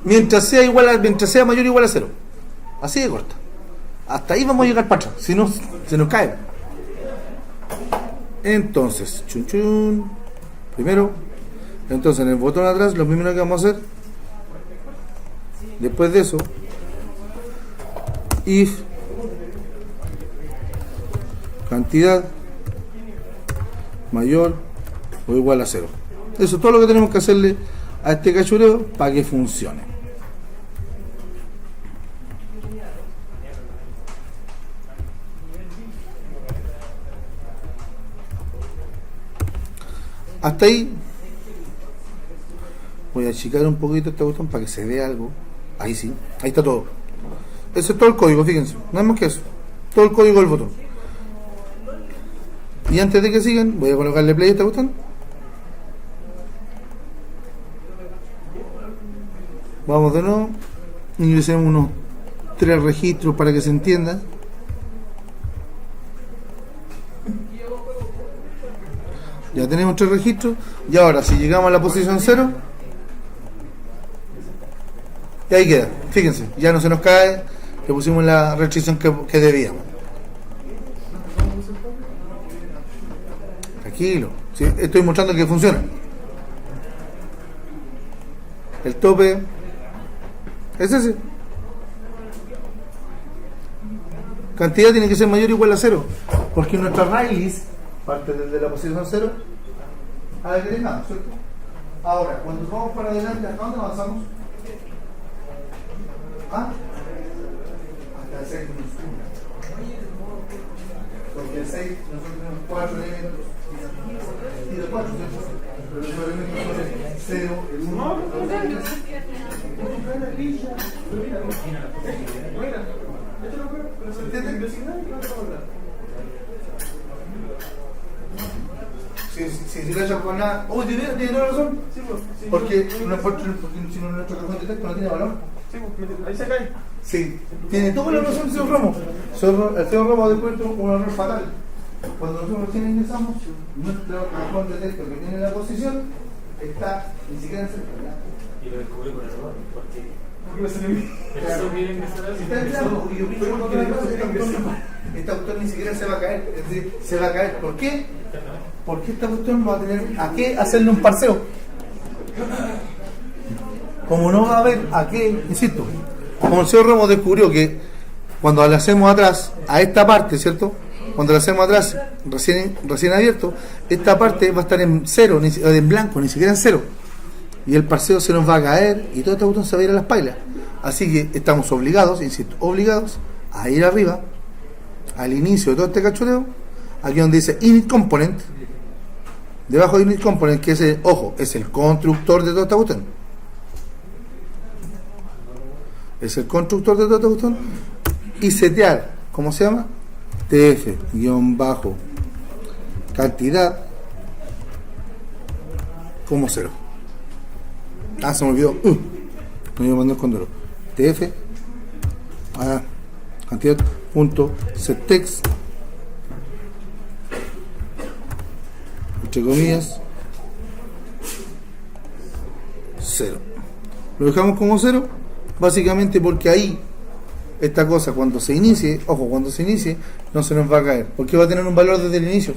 Mientras sea mayor o igual a 0. Así de corta. Hasta ahí vamos a llegar para atrás. Si no, se nos cae. Entonces, primero. Entonces, en el botón atrás, lo primero que vamos a hacer, después de eso, if cantidad mayor o igual a 0. Eso es todo lo que tenemos que hacerle a este cachureo para que funcione. Hasta ahí voy a achicar un poquito este botón para que se vea algo. Ahí sí, ahí está todo. Ese es todo el código, fíjense, no es más que eso, todo el código del botón. Y antes de que sigan, voy a colocarle play a este botón. Vamos de nuevo, ingresemos unos 3 registros para que se entienda. Ya tenemos 3 registros. Y ahora, si llegamos a la posición 0, y ahí queda, fíjense, ya no se nos cae, le pusimos la restricción que debíamos. Tranquilo, ¿sí? Estoy mostrando que funciona. El tope es ese. Cantidad tiene que ser mayor o igual a 0, porque nuestra raíz parte desde la posición 0 a la que tengamos, ¿cierto? Ahora, cuando vamos para adelante, ¿hasta dónde avanzamos? Hasta el 6 menos 1. Porque el 6 nosotros tenemos 4 elementos. Y de 4, ¿cierto? Pero los elementos son el 0, el 1. ¿Se entiende? Si le echan con nada. Oh, tiene razón. Porque si no nuestro cajón de texto no tiene valor. Ahí se cae. Sí, tiene toda la razón el señor Romo. El señor Romo ha descubierto un error fatal. Cuando nosotros recién ingresamos, nuestro cajón de texto que tiene la posición está ni siquiera en centro. Y lo descubrí por error, porque me salió bien. Está claro, y yo pienso que esta autor ni siquiera se va a caer. Es decir, se va a caer. ¿Por qué? Porque esta cuestión va a tener a qué hacerle un parseo. Como no va a haber a qué, insisto, como el señor Ramos descubrió que cuando le hacemos atrás a esta parte, ¿cierto? cuando lo hacemos atrás, recién abierto, esta parte va a estar en cero, en blanco, ni siquiera en cero. Y el parseo se nos va a caer y todo este botón se va a ir a las pailas. Así que estamos obligados, insisto, obligados a ir arriba, al inicio de todo este cachureo, aquí donde dice Init Component, debajo de Init Component, que es el, ojo, es el constructor de todo este botón. Es el constructor de todo este botón. Y setear, ¿cómo se llama? TF-cantidad como 0. Ah, se me olvidó. No iba a mandar con duro. TF cantidad punto settext entre comillas 0. Lo dejamos como 0 básicamente porque ahí esta cosa cuando se inicie, ojo, cuando se inicie no se nos va a caer porque va a tener un valor desde el inicio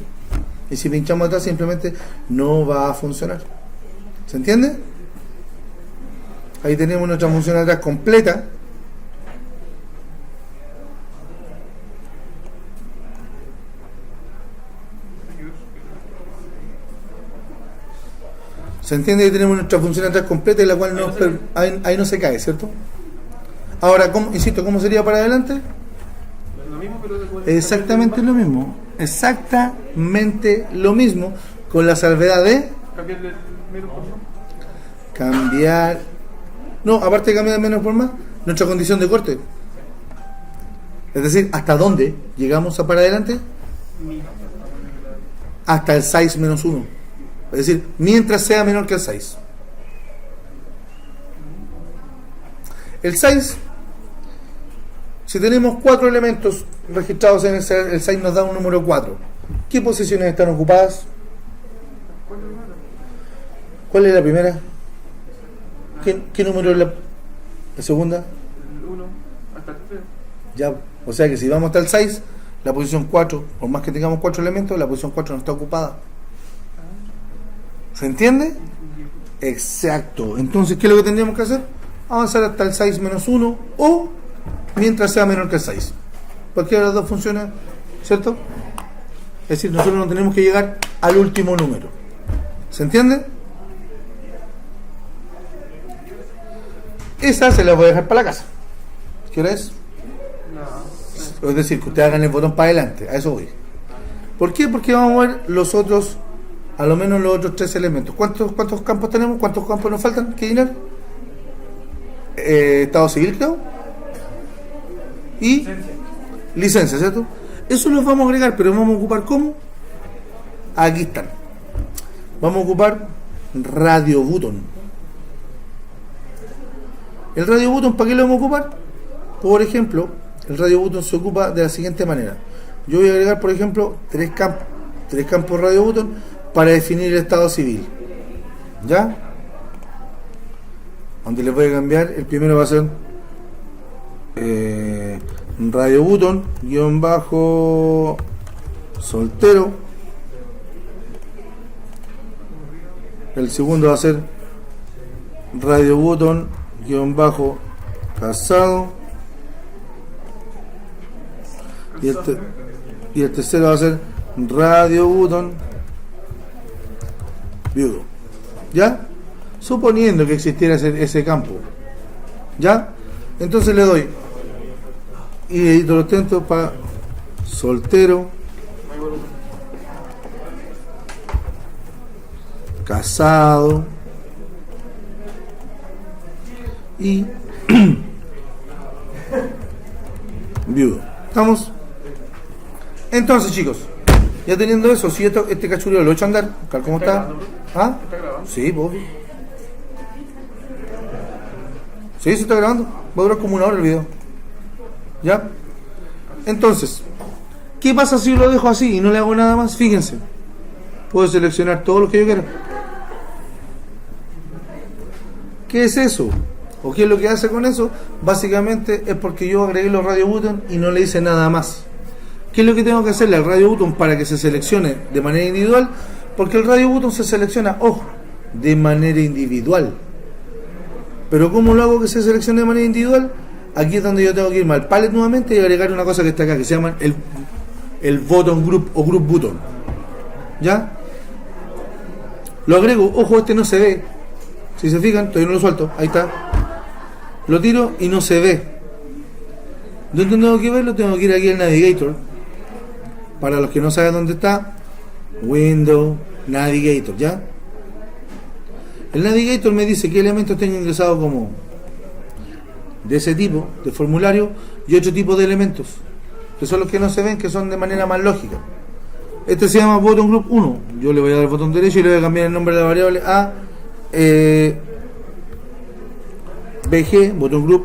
y si pinchamos atrás simplemente no va a funcionar. ¿Se entiende? Ahí tenemos nuestra funcionalidad completa. ¿Se entiende? Ahí tenemos nuestra funcionalidad completa y la cual ahí no se cae, ¿cierto? Ahora, insisto, ¿cómo sería para adelante? Lo mismo, pero Exactamente lo mismo. Exactamente lo mismo, con la salvedad de cambiar el menos por más. cambiar. No, aparte de cambiar de menos por más, nuestra condición de corte. Es decir, ¿hasta dónde llegamos a para adelante? Hasta el 6 menos 1. Es decir, mientras sea menor que el 6. El 6, si tenemos 4 elementos registrados en el 6 nos da un número 4. ¿Qué posiciones están ocupadas? ¿Cuál es la primera? ¿Qué número es la segunda? El 1 hasta el 3. Ya, o sea que si vamos hasta el 6, la posición 4, por más que tengamos 4 elementos, la posición 4 no está ocupada. ¿Se entiende? Exacto. Entonces, ¿qué es lo que tendríamos que hacer? Avanzar hasta el 6 menos 1 o mientras sea menor que el 6. Cualquiera de las dos funciona, ¿cierto? Es decir, nosotros no tenemos que llegar al último número. ¿Se entiende? Esa se la voy a dejar para la casa. ¿Qué hora es? No. Es decir, que ustedes hagan el botón para adelante. A eso voy. ¿Por qué? Porque vamos a ver los otros, a lo menos los otros 3 elementos. ¿Cuántos campos tenemos? ¿Cuántos campos nos faltan que llenar? Estado civil, creo. Y licencia, ¿cierto? Eso los vamos a agregar, pero vamos a ocupar ¿cómo? Aquí están. Vamos a ocupar radio button. El radio button, ¿para qué lo vamos a ocupar? Por ejemplo, el radio button se ocupa de la siguiente manera. Yo voy a agregar, por ejemplo, 3 campos radio button para definir el estado civil. ¿Ya? Donde les voy a cambiar, el primero va a ser radio button _ soltero. El segundo va a ser radio button _ casado. Y el tercero va a ser radio button viudo. ¿Ya? Suponiendo que existiera ese campo. ¿Ya? Entonces le doy y edito los textos para soltero, casado y viudo. ¿Estamos? Entonces, chicos, ya teniendo eso, si este cachureo lo he hecho andar, tal como está. ¿Ah? ¿Está grabando? Sí, pues. Sí, se está grabando. Va a durar como 1 hora el video. ¿Ya? Entonces, ¿qué pasa si lo dejo así y no le hago nada más? Fíjense. Puedo seleccionar todo lo que yo quiera. ¿Qué es eso? ¿O qué es lo que hace con eso? Básicamente es porque yo agregué los radio button y no le hice nada más. ¿Qué es lo que tengo que hacerle al radio button para que se seleccione de manera individual? Porque el radio button se selecciona, ojo, de manera individual. Pero ¿cómo lo hago que se seleccione de manera individual? Aquí es donde yo tengo que irme al palette nuevamente y agregar una cosa que está acá, que se llama el button group o group button. ¿Ya? Lo agrego, ojo, este no se ve. Si se fijan, todavía no lo suelto. Ahí está. Lo tiro y no se ve. ¿Dónde tengo que verlo? Tengo que ir aquí al Navigator. Para los que no saben dónde está, Windows Navigator, ¿ya? El Navigator me dice qué elementos tengo ingresados como de ese tipo, de formulario, y otro tipo de elementos, que son los que no se ven, que son de manera más lógica. Este se llama button group 1. Yo le voy a dar el botón derecho y le voy a cambiar el nombre de la variable a BG, button group.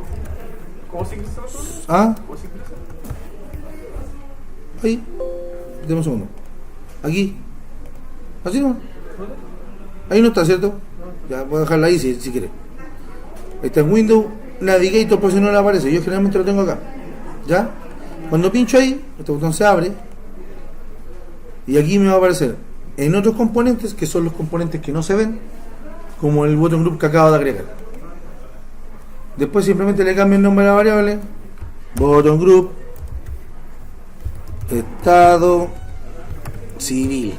¿Cómo se ingresa? ¿Ah? ¿Cómo se ingresa? Ahí. Deme un segundo. Aquí. Así no. Ahí no está, ¿cierto? Ya, voy a dejarla ahí si quiere. Ahí está en Windows Navigator, por si no le aparece. Yo generalmente lo tengo acá. ¿Ya? Cuando pincho ahí, este botón se abre. Y aquí me va a aparecer en otros componentes, que son los componentes que no se ven, como el button group que acabo de agregar. Después simplemente le cambio el nombre de la variable. Button group estado civil.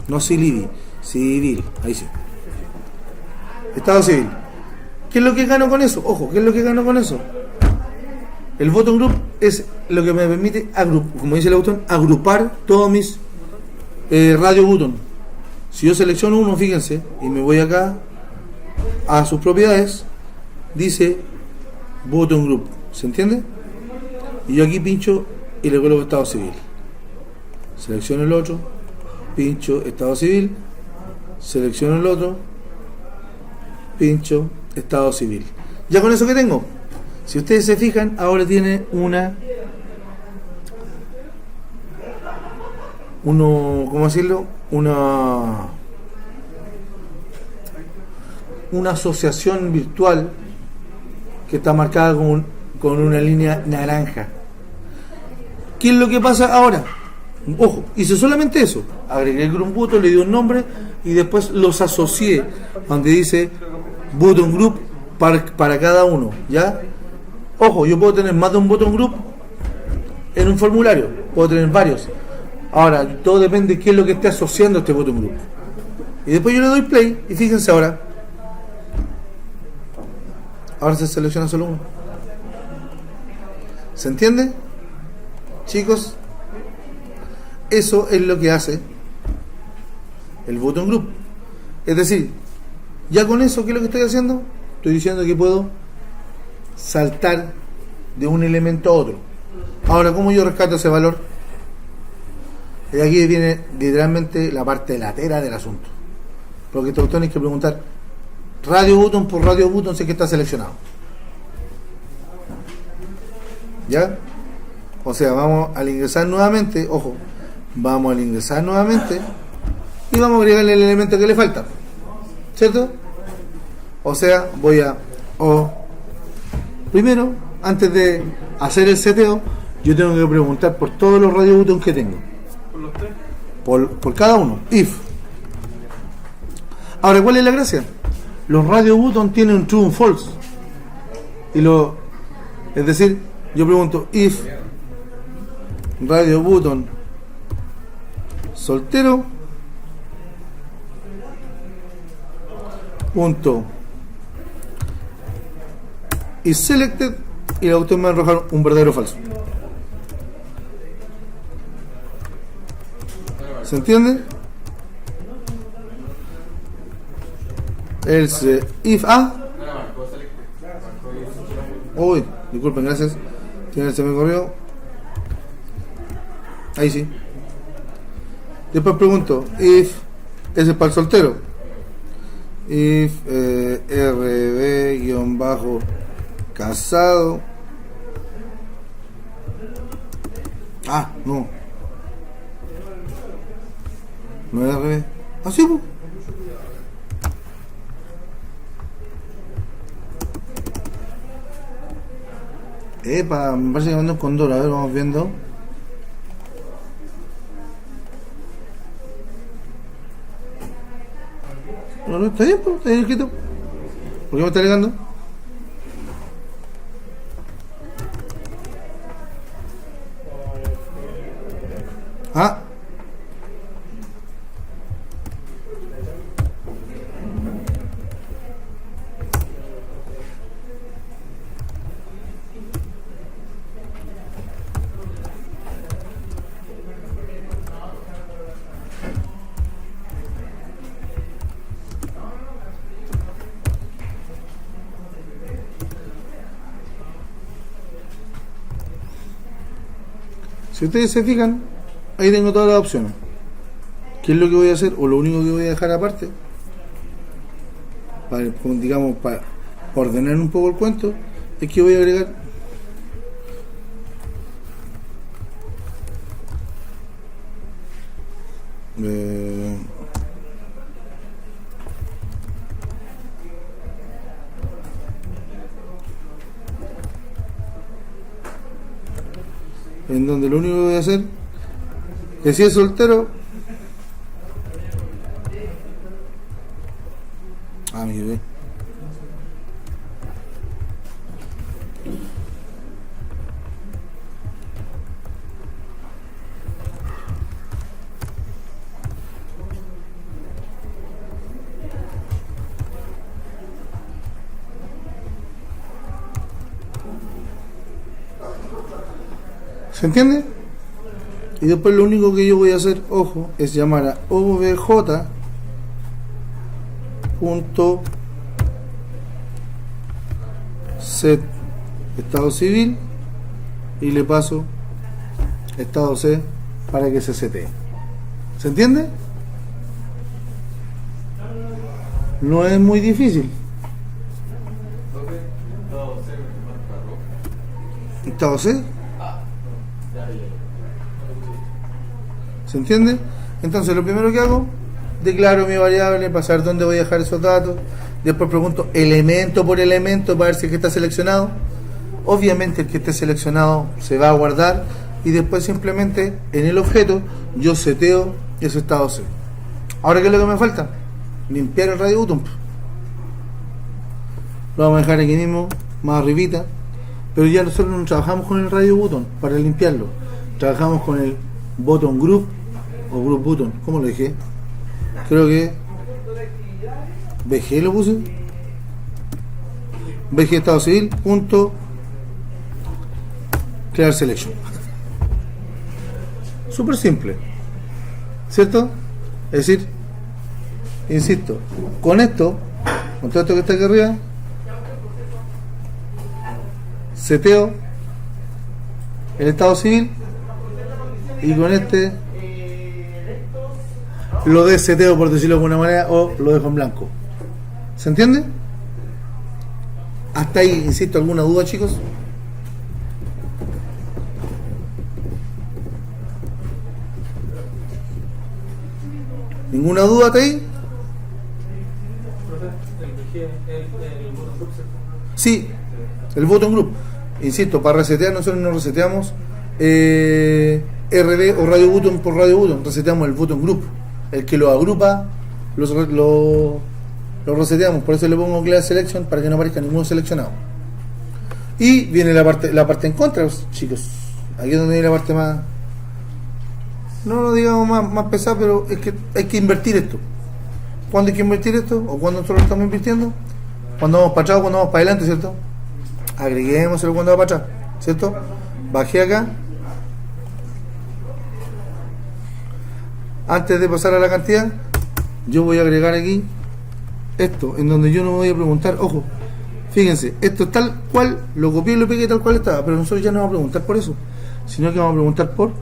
No civil, civil. Ahí sí. Estado civil. ¿Qué es lo que gano con eso? Ojo, ¿qué es lo que gano con eso? El button group es lo que me permite, como dice el botón, agrupar todos mis radio button. Si yo selecciono uno, fíjense, y me voy acá a sus propiedades, dice button group. ¿Se entiende? Y yo aquí pincho y le coloco estado civil. Selecciono el otro, pincho estado civil, selecciono el otro, pincho estado civil. Ya con eso que tengo, si ustedes se fijan, ahora tiene ¿cómo decirlo? Una asociación virtual que está marcada con una línea naranja. ¿Qué es lo que pasa ahora? Ojo, hice solamente eso. Agregué el group button, le di un nombre y después los asocié donde dice button group para cada uno. ¿Ya? Ojo, yo puedo tener más de un button group en un formulario. Puedo tener varios. Ahora, todo depende de qué es lo que esté asociando este button group. Y después yo le doy play y fíjense ahora. Ahora se selecciona solo uno. ¿Se entiende? Chicos, eso es lo que hace el button group. Es decir, ya con eso, ¿qué es lo que estoy haciendo? Estoy diciendo que puedo saltar de un elemento a otro. Ahora, ¿cómo yo rescato ese valor? Y aquí viene literalmente la parte latera del asunto. Porque te tienes que preguntar radio button por radio button si es que está seleccionado. ¿Ya? O sea, vamos al ingresar nuevamente, ojo, vamos al ingresar nuevamente y vamos a agregarle el elemento que le falta, ¿cierto? O sea, voy a primero, antes de hacer el seteo, yo tengo que preguntar por todos los radio buttons que tengo. ¿Por los tres? Por cada uno, if. Ahora, ¿cuál es la gracia? Los radio buttons tienen un true y un false. Es decir, yo pregunto if radio button soltero punto is selected, y la botón me va a arrojar un verdadero o falso. ¿Se entiende? Else if uy, disculpen, gracias. Se me corrió. Ahí sí. Después pregunto if, ese es para el soltero, if rb-casado. No es rb. Así pues. Me parece que mando un condor. A ver, vamos viendo. No, está bien, pues, está bien escrito. ¿Por qué me está alegando? Si ustedes se fijan, ahí tengo todas las opciones. ¿Qué es lo que voy a hacer? O lo único que voy a dejar aparte, para, digamos, para ordenar un poco el cuento, es que voy a agregar en donde lo único que voy a hacer es, si es soltero, mi bebé, ¿se entiende? Y después lo único que yo voy a hacer, ojo, es llamar a obj punto set estado civil y le paso estado C para que se setee. ¿Se entiende? No es muy difícil. Estado C. ¿Se entiende? Entonces lo primero que hago, declaro mi variable para saber dónde voy a dejar esos datos. Después pregunto elemento por elemento para ver si es que está seleccionado. Obviamente el que esté seleccionado se va a guardar y después simplemente en el objeto yo seteo ese estado C. Ahora, ¿qué es lo que me falta? Limpiar el radio button. Lo vamos a dejar aquí mismo, más arribita. Pero ya nosotros no trabajamos con el radio button para limpiarlo. Trabajamos con el button group o group button. ¿Cómo lo dije? Creo que BG lo puse. BG estado civil punto crear selection. Súper simple, ¿cierto? Es decir, insisto, con esto, con todo esto que está aquí arriba, seteo el estado civil y con este lo deseteo, por decirlo de alguna manera, o lo dejo en blanco. ¿Se entiende? Hasta ahí, insisto, ¿alguna duda, chicos? ¿Ninguna duda hasta ahí? Sí, el button group. Insisto, para resetear nosotros no reseteamos RD o radio button por radio button, reseteamos el button group, el que lo agrupa, lo reseteamos. Por eso le pongo class selection para que no aparezca ninguno seleccionado. Y viene la parte en contra, chicos. Aquí es donde viene la parte más, no digamos más pesada, pero es que hay que invertir esto. ¿Cuándo hay que invertir esto? ¿O cuándo nosotros lo estamos invirtiendo? Cuando vamos para atrás o cuando vamos para adelante, ¿cierto? Agreguemos el cuando va para atrás, ¿cierto? Bajé acá. Antes de pasar a la cantidad, yo voy a agregar aquí esto, en donde yo no voy a preguntar, ojo, fíjense, esto es tal cual, lo copié y lo pegué tal cual estaba, pero nosotros ya no vamos a preguntar por eso, sino que vamos a preguntar por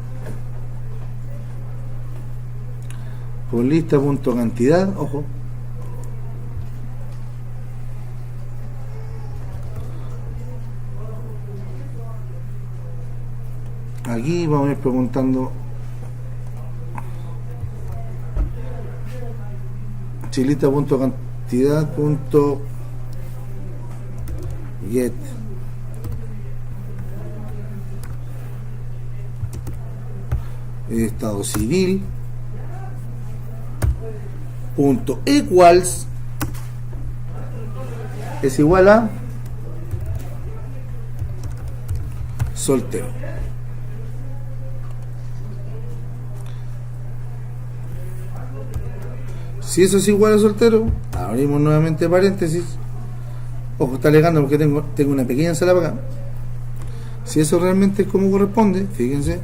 lista.cantidad, ojo, aquí vamos a ir preguntando si lista.cantidad.get estado civil punto equals es igual a soltero. Si eso es igual a soltero, abrimos nuevamente paréntesis. Ojo, está alegando porque tengo una pequeña ensalada acá. Si eso realmente es como corresponde, fíjense,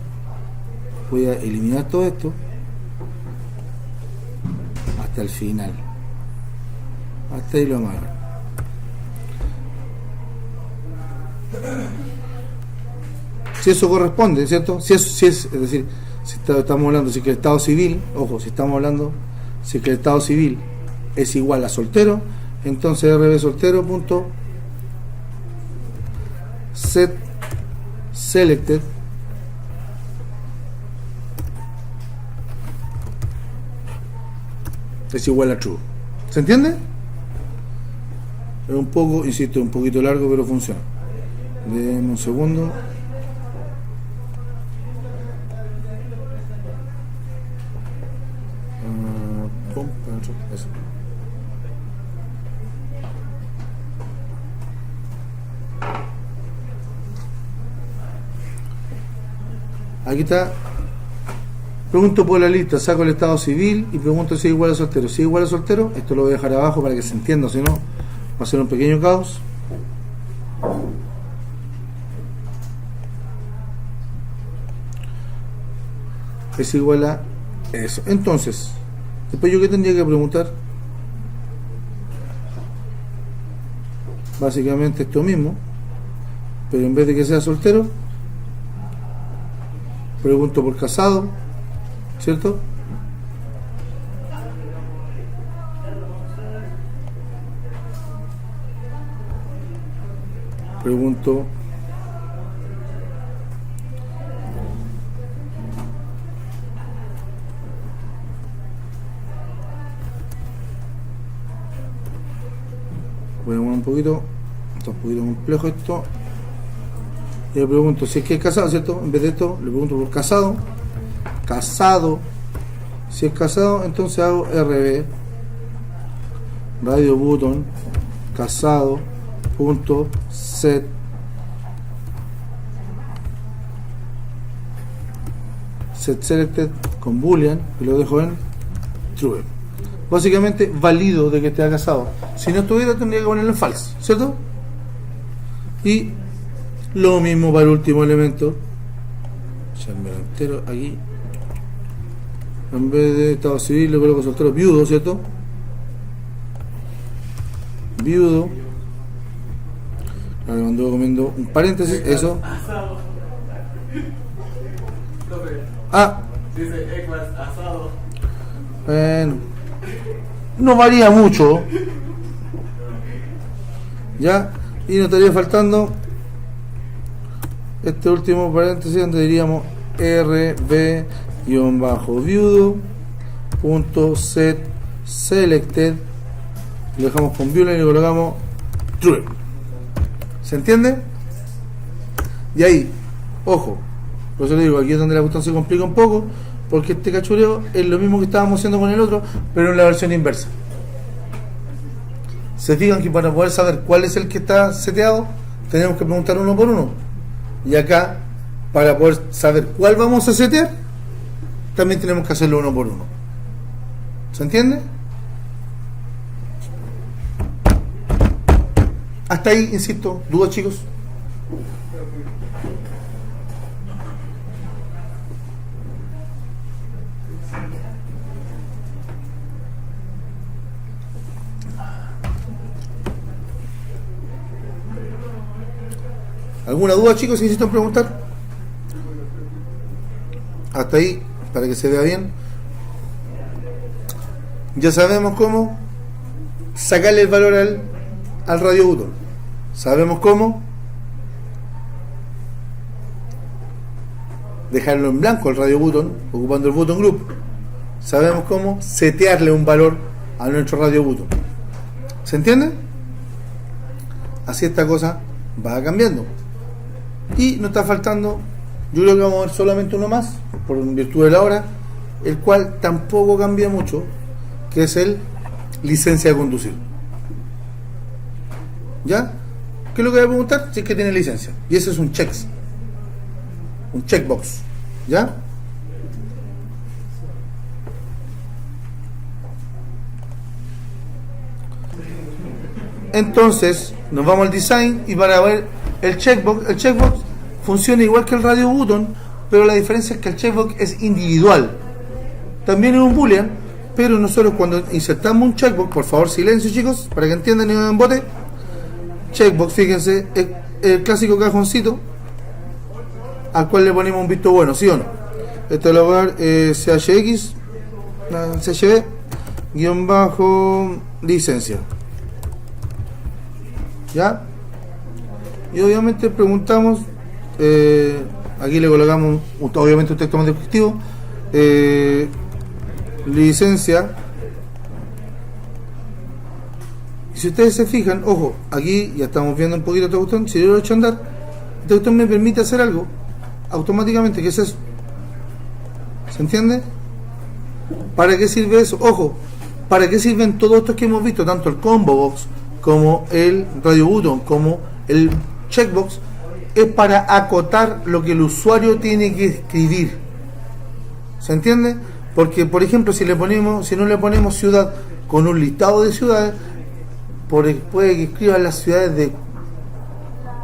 voy a eliminar todo esto hasta el final. Hasta ahí lo vamos a ver. si eso corresponde, ¿cierto? Es decir, estamos hablando, si que el estado civil, ojo, si estamos hablando, si que el estado civil es igual a soltero, entonces RB soltero punto set selected es igual a true. ¿Se entiende? Es un poco, insisto, un poquito largo, pero funciona. Denme un segundo. Eso. Aquí está. Pregunto por la lista, saco el estado civil y pregunto si es igual a soltero. Si es igual a soltero, esto lo voy a dejar abajo para que se entienda, si no, va a ser un pequeño caos. Es igual a eso. Entonces, después yo qué tendría que preguntar. Básicamente esto mismo, pero en vez de que sea soltero, pregunto por casado, ¿cierto? Pregunto voy a mover un poquito, está un poquito complejo esto. Y le pregunto si es que es casado, ¿cierto? En vez de esto, le pregunto por casado. Casado. Si es casado, entonces hago RB radio button casado punto set selected con boolean y lo dejo en true. Básicamente valido de que esté casado. Si no estuviera, tendría que ponerlo en false, ¿cierto? Y lo mismo para el último elemento. Ya me lo entero aquí. En vez de estado civil le coloco soltero viudo, ¿cierto? Viudo. Ahora me anduvo comiendo un paréntesis, eso. Ah. Bueno. No varía mucho. Ya. Y nos estaría faltando este último paréntesis donde diríamos rb-viudo.set selected, lo dejamos con boolean y lo colocamos true. ¿Se entiende? Y ahí, ojo, por eso le digo, aquí es donde la cuestión se complica un poco, porque este cachureo es lo mismo que estábamos haciendo con el otro, pero en la versión inversa. Se fijan que para poder saber cuál es el que está seteado, tenemos que preguntar uno por uno. Y acá, para poder saber cuál vamos a setear, también tenemos que hacerlo uno por uno. ¿Se entiende? Hasta ahí, insisto, ¿dudas, chicos? ¿Alguna duda, chicos, si necesitan preguntar? Hasta ahí, para que se vea bien. Ya sabemos cómo sacarle el valor al radio button. Sabemos cómo dejarlo en blanco al radio button, ocupando el button group. Sabemos cómo setearle un valor a nuestro radio button. ¿Se entiende? Así esta cosa va cambiando. Y nos está faltando, yo creo que vamos a ver solamente uno más, por virtud de la hora, el cual tampoco cambia mucho, que es el licencia de conducir. ¿Ya? ¿Qué es lo que voy a preguntar? Si es que tiene licencia. Y ese es un checkbox. ¿Ya? Entonces, nos vamos al design y para ver el checkbox funciona igual que el radio button, pero la diferencia es que el checkbox es individual. También es un boolean, pero nosotros cuando insertamos un checkbox, por favor silencio, chicos, para que entiendan y no me embote. Checkbox, fíjense, el clásico cajoncito al cual le ponemos un visto bueno, ¿sí o no? Este lugar CHX, CHB, guión bajo, licencia. ¿Ya? Y obviamente preguntamos, aquí le colocamos obviamente un texto más descriptivo, licencia. Y si ustedes se fijan, ojo, aquí ya estamos viendo un poquito esta cuestión. Si yo lo echo a andar, esta cuestión me permite hacer algo automáticamente. ¿Qué es eso? ¿Se entiende? ¿Para qué sirve eso? Ojo, ¿para qué sirven todos estos que hemos visto? Tanto el combo box como el radio button como el checkbox. Es para acotar lo que el usuario tiene que escribir. ¿Se entiende? Porque, por ejemplo, si no le ponemos ciudad con un listado de ciudades, puede que escriban las ciudades de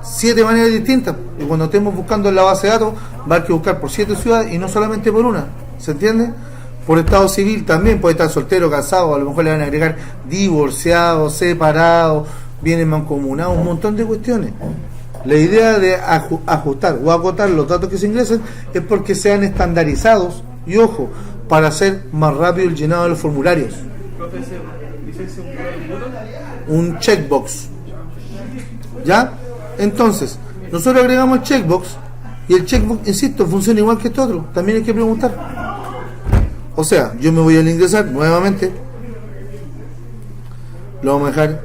7 maneras distintas, y cuando estemos buscando en la base de datos va a haber que buscar por 7 ciudades y no solamente por una. ¿Se entiende? Por estado civil también puede estar soltero, casado, a lo mejor le van a agregar divorciado, separado, bienes mancomunados, un montón de cuestiones. La idea de ajustar o acotar los datos que se ingresen es porque sean estandarizados y, ojo, para hacer más rápido el llenado de los formularios. Un checkbox. ¿Ya? Entonces, nosotros agregamos el checkbox y el checkbox, insisto, funciona igual que este otro. También hay que preguntar. O sea, yo me voy a ingresar nuevamente. Lo vamos a dejar,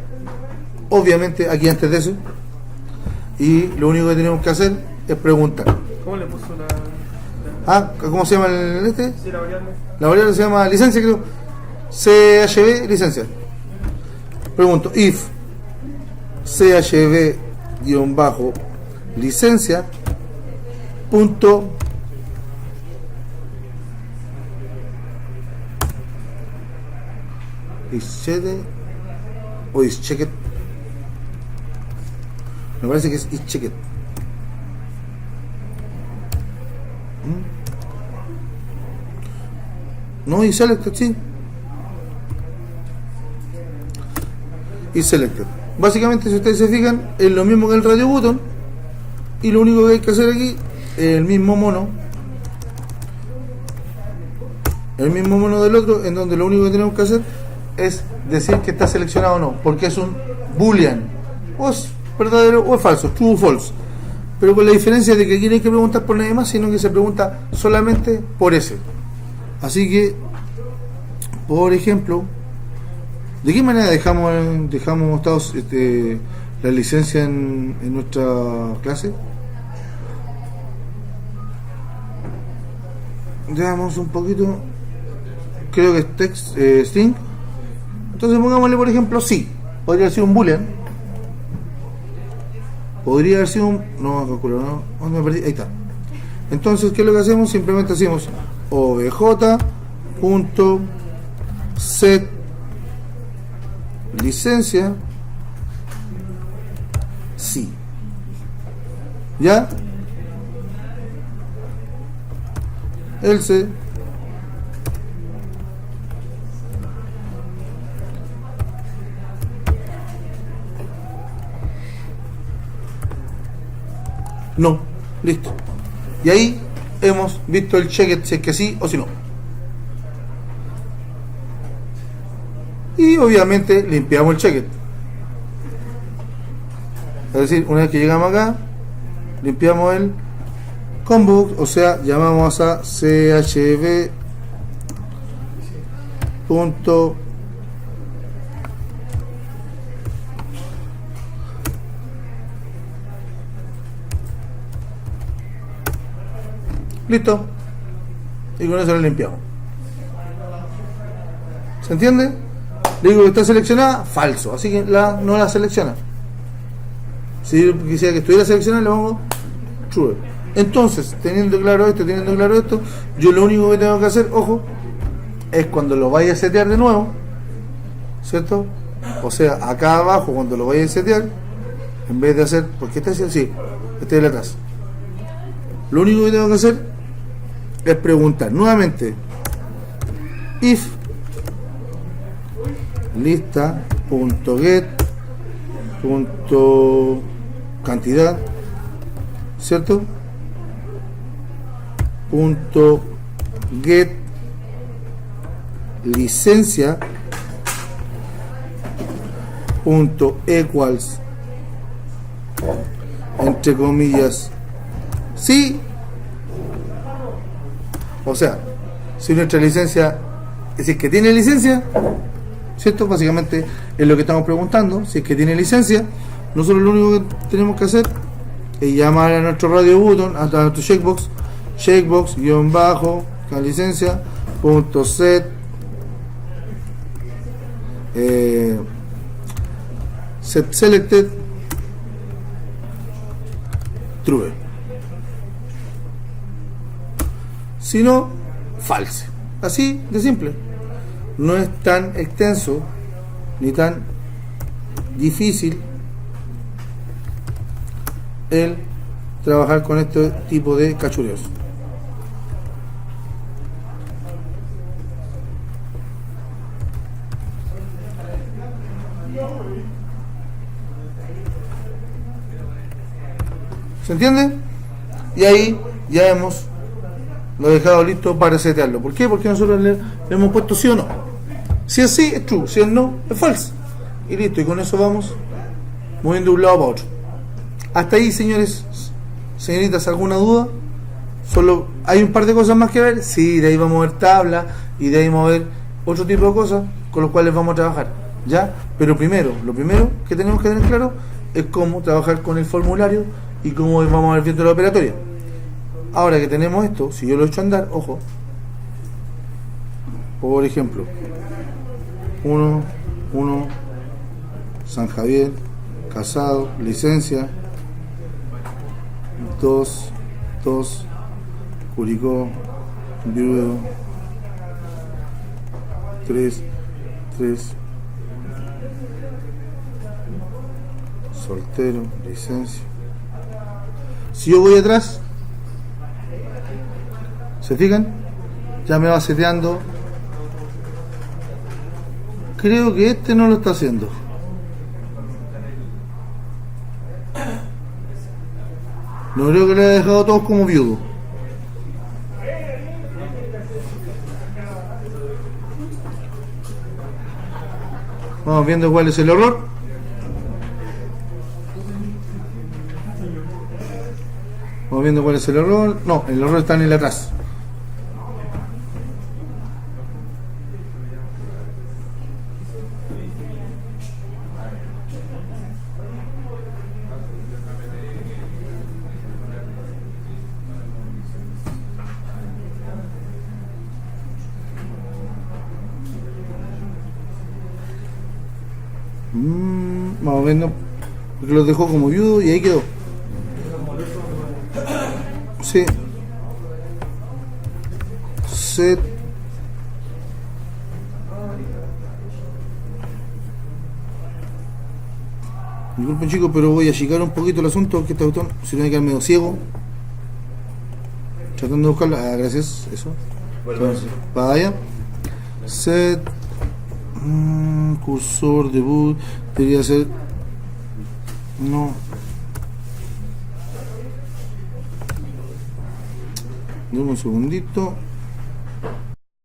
obviamente, aquí antes de eso. Y lo único que tenemos que hacer es preguntar. ¿Cómo le puso ¿Cómo se llama el este? Sí, la variable. La variable se llama licencia, creo. CHB, licencia. Pregunto, if CHB-licencia punto is checked o is checked. Me parece que es is checked. No, y selected, sí. Y selected. Básicamente, si ustedes se fijan, es lo mismo que el radio button. Y lo único que hay que hacer aquí es el mismo mono. El mismo mono del otro, en donde lo único que tenemos que hacer es decir que está seleccionado o no. Porque es un boolean. O es verdadero o es falso, true o false. Pero con la diferencia de que aquí no hay que preguntar por nadie más, sino que se pregunta solamente por ese. Así que, por ejemplo, ¿de qué manera dejamos la licencia en nuestra clase? Veamos un poquito. Creo que es text string. Entonces pongámosle, por ejemplo, sí. Podría haber sido un boolean. Podría haber sido un... No, calculo, no. ¿Dónde me perdí? Ahí está. Entonces, ¿qué es lo que hacemos? Simplemente hacemos obj.set licencia sí. ¿Ya? Else no. Listo. Y ahí hemos visto el checked, si es que sí o si no. Y obviamente limpiamos el checked. Es decir, una vez que llegamos acá, limpiamos el combo, o sea, llamamos a chb punto listo, y con eso lo limpiamos. ¿Se entiende? Le digo que está seleccionada, falso, así que no la selecciona. Si yo quisiera que estuviera seleccionada, le pongo true. Entonces, teniendo claro esto, yo lo único que tengo que hacer, ojo, es cuando lo vaya a setear de nuevo, ¿cierto? O sea, acá abajo, cuando lo vaya a setear, en vez de hacer, porque este es así, este es el atrás, lo único que tengo que hacer es preguntar nuevamente if lista.get.cantidad, ¿cierto? punto get licencia punto equals entre comillas sí, o sea, si nuestra licencia es decir que tiene licencia, ¿cierto? Básicamente es lo que estamos preguntando. Si es que tiene licencia, nosotros lo único que tenemos que hacer es llamar a nuestro radio button, a nuestro checkbox guión bajo con licencia punto set set selected true, si no false. Así de simple. No es tan extenso ni tan difícil el trabajar con este tipo de cachureos. ¿Se entiende? Y ahí ya hemos lo dejado listo para setearlo. ¿Por qué? Porque nosotros le hemos puesto sí o no. Si es sí, es true. Si es no, es false. Y listo. Y con eso vamos moviendo de un lado para otro. Hasta ahí, señores, señoritas, ¿alguna duda? Solo hay un par de cosas más que ver. Sí, de ahí vamos a ver tabla y de ahí vamos a ver otro tipo de cosas con los cuales vamos a trabajar. ¿Ya? Pero primero, lo primero que tenemos que tener claro es cómo trabajar con el formulario y cómo vamos a ver viendo la operatoria. Ahora que tenemos esto, si yo lo echo a andar, ojo, por ejemplo, 1, San Javier, casado, licencia, 2, Curicó, viudo, 3, soltero, licencia. Si yo voy atrás, ¿se fijan? Ya me va seteando. Creo que este no lo está haciendo. No creo que le haya dejado todos como viudo. Vamos viendo cuál es el error. Vamos viendo cuál es el error. No, el error está en el atrás. Vamos viendo, porque los dejó como viudo y ahí quedó. Sí. Set. Disculpen, chicos, pero voy a achicar un poquito el asunto, que este botón se tiene que quedar medio ciego. Tratando de buscarla. Ah, gracias. Eso. Entonces, para allá. Set. Cursor, debut. Debería ser. No. Dame un segundito.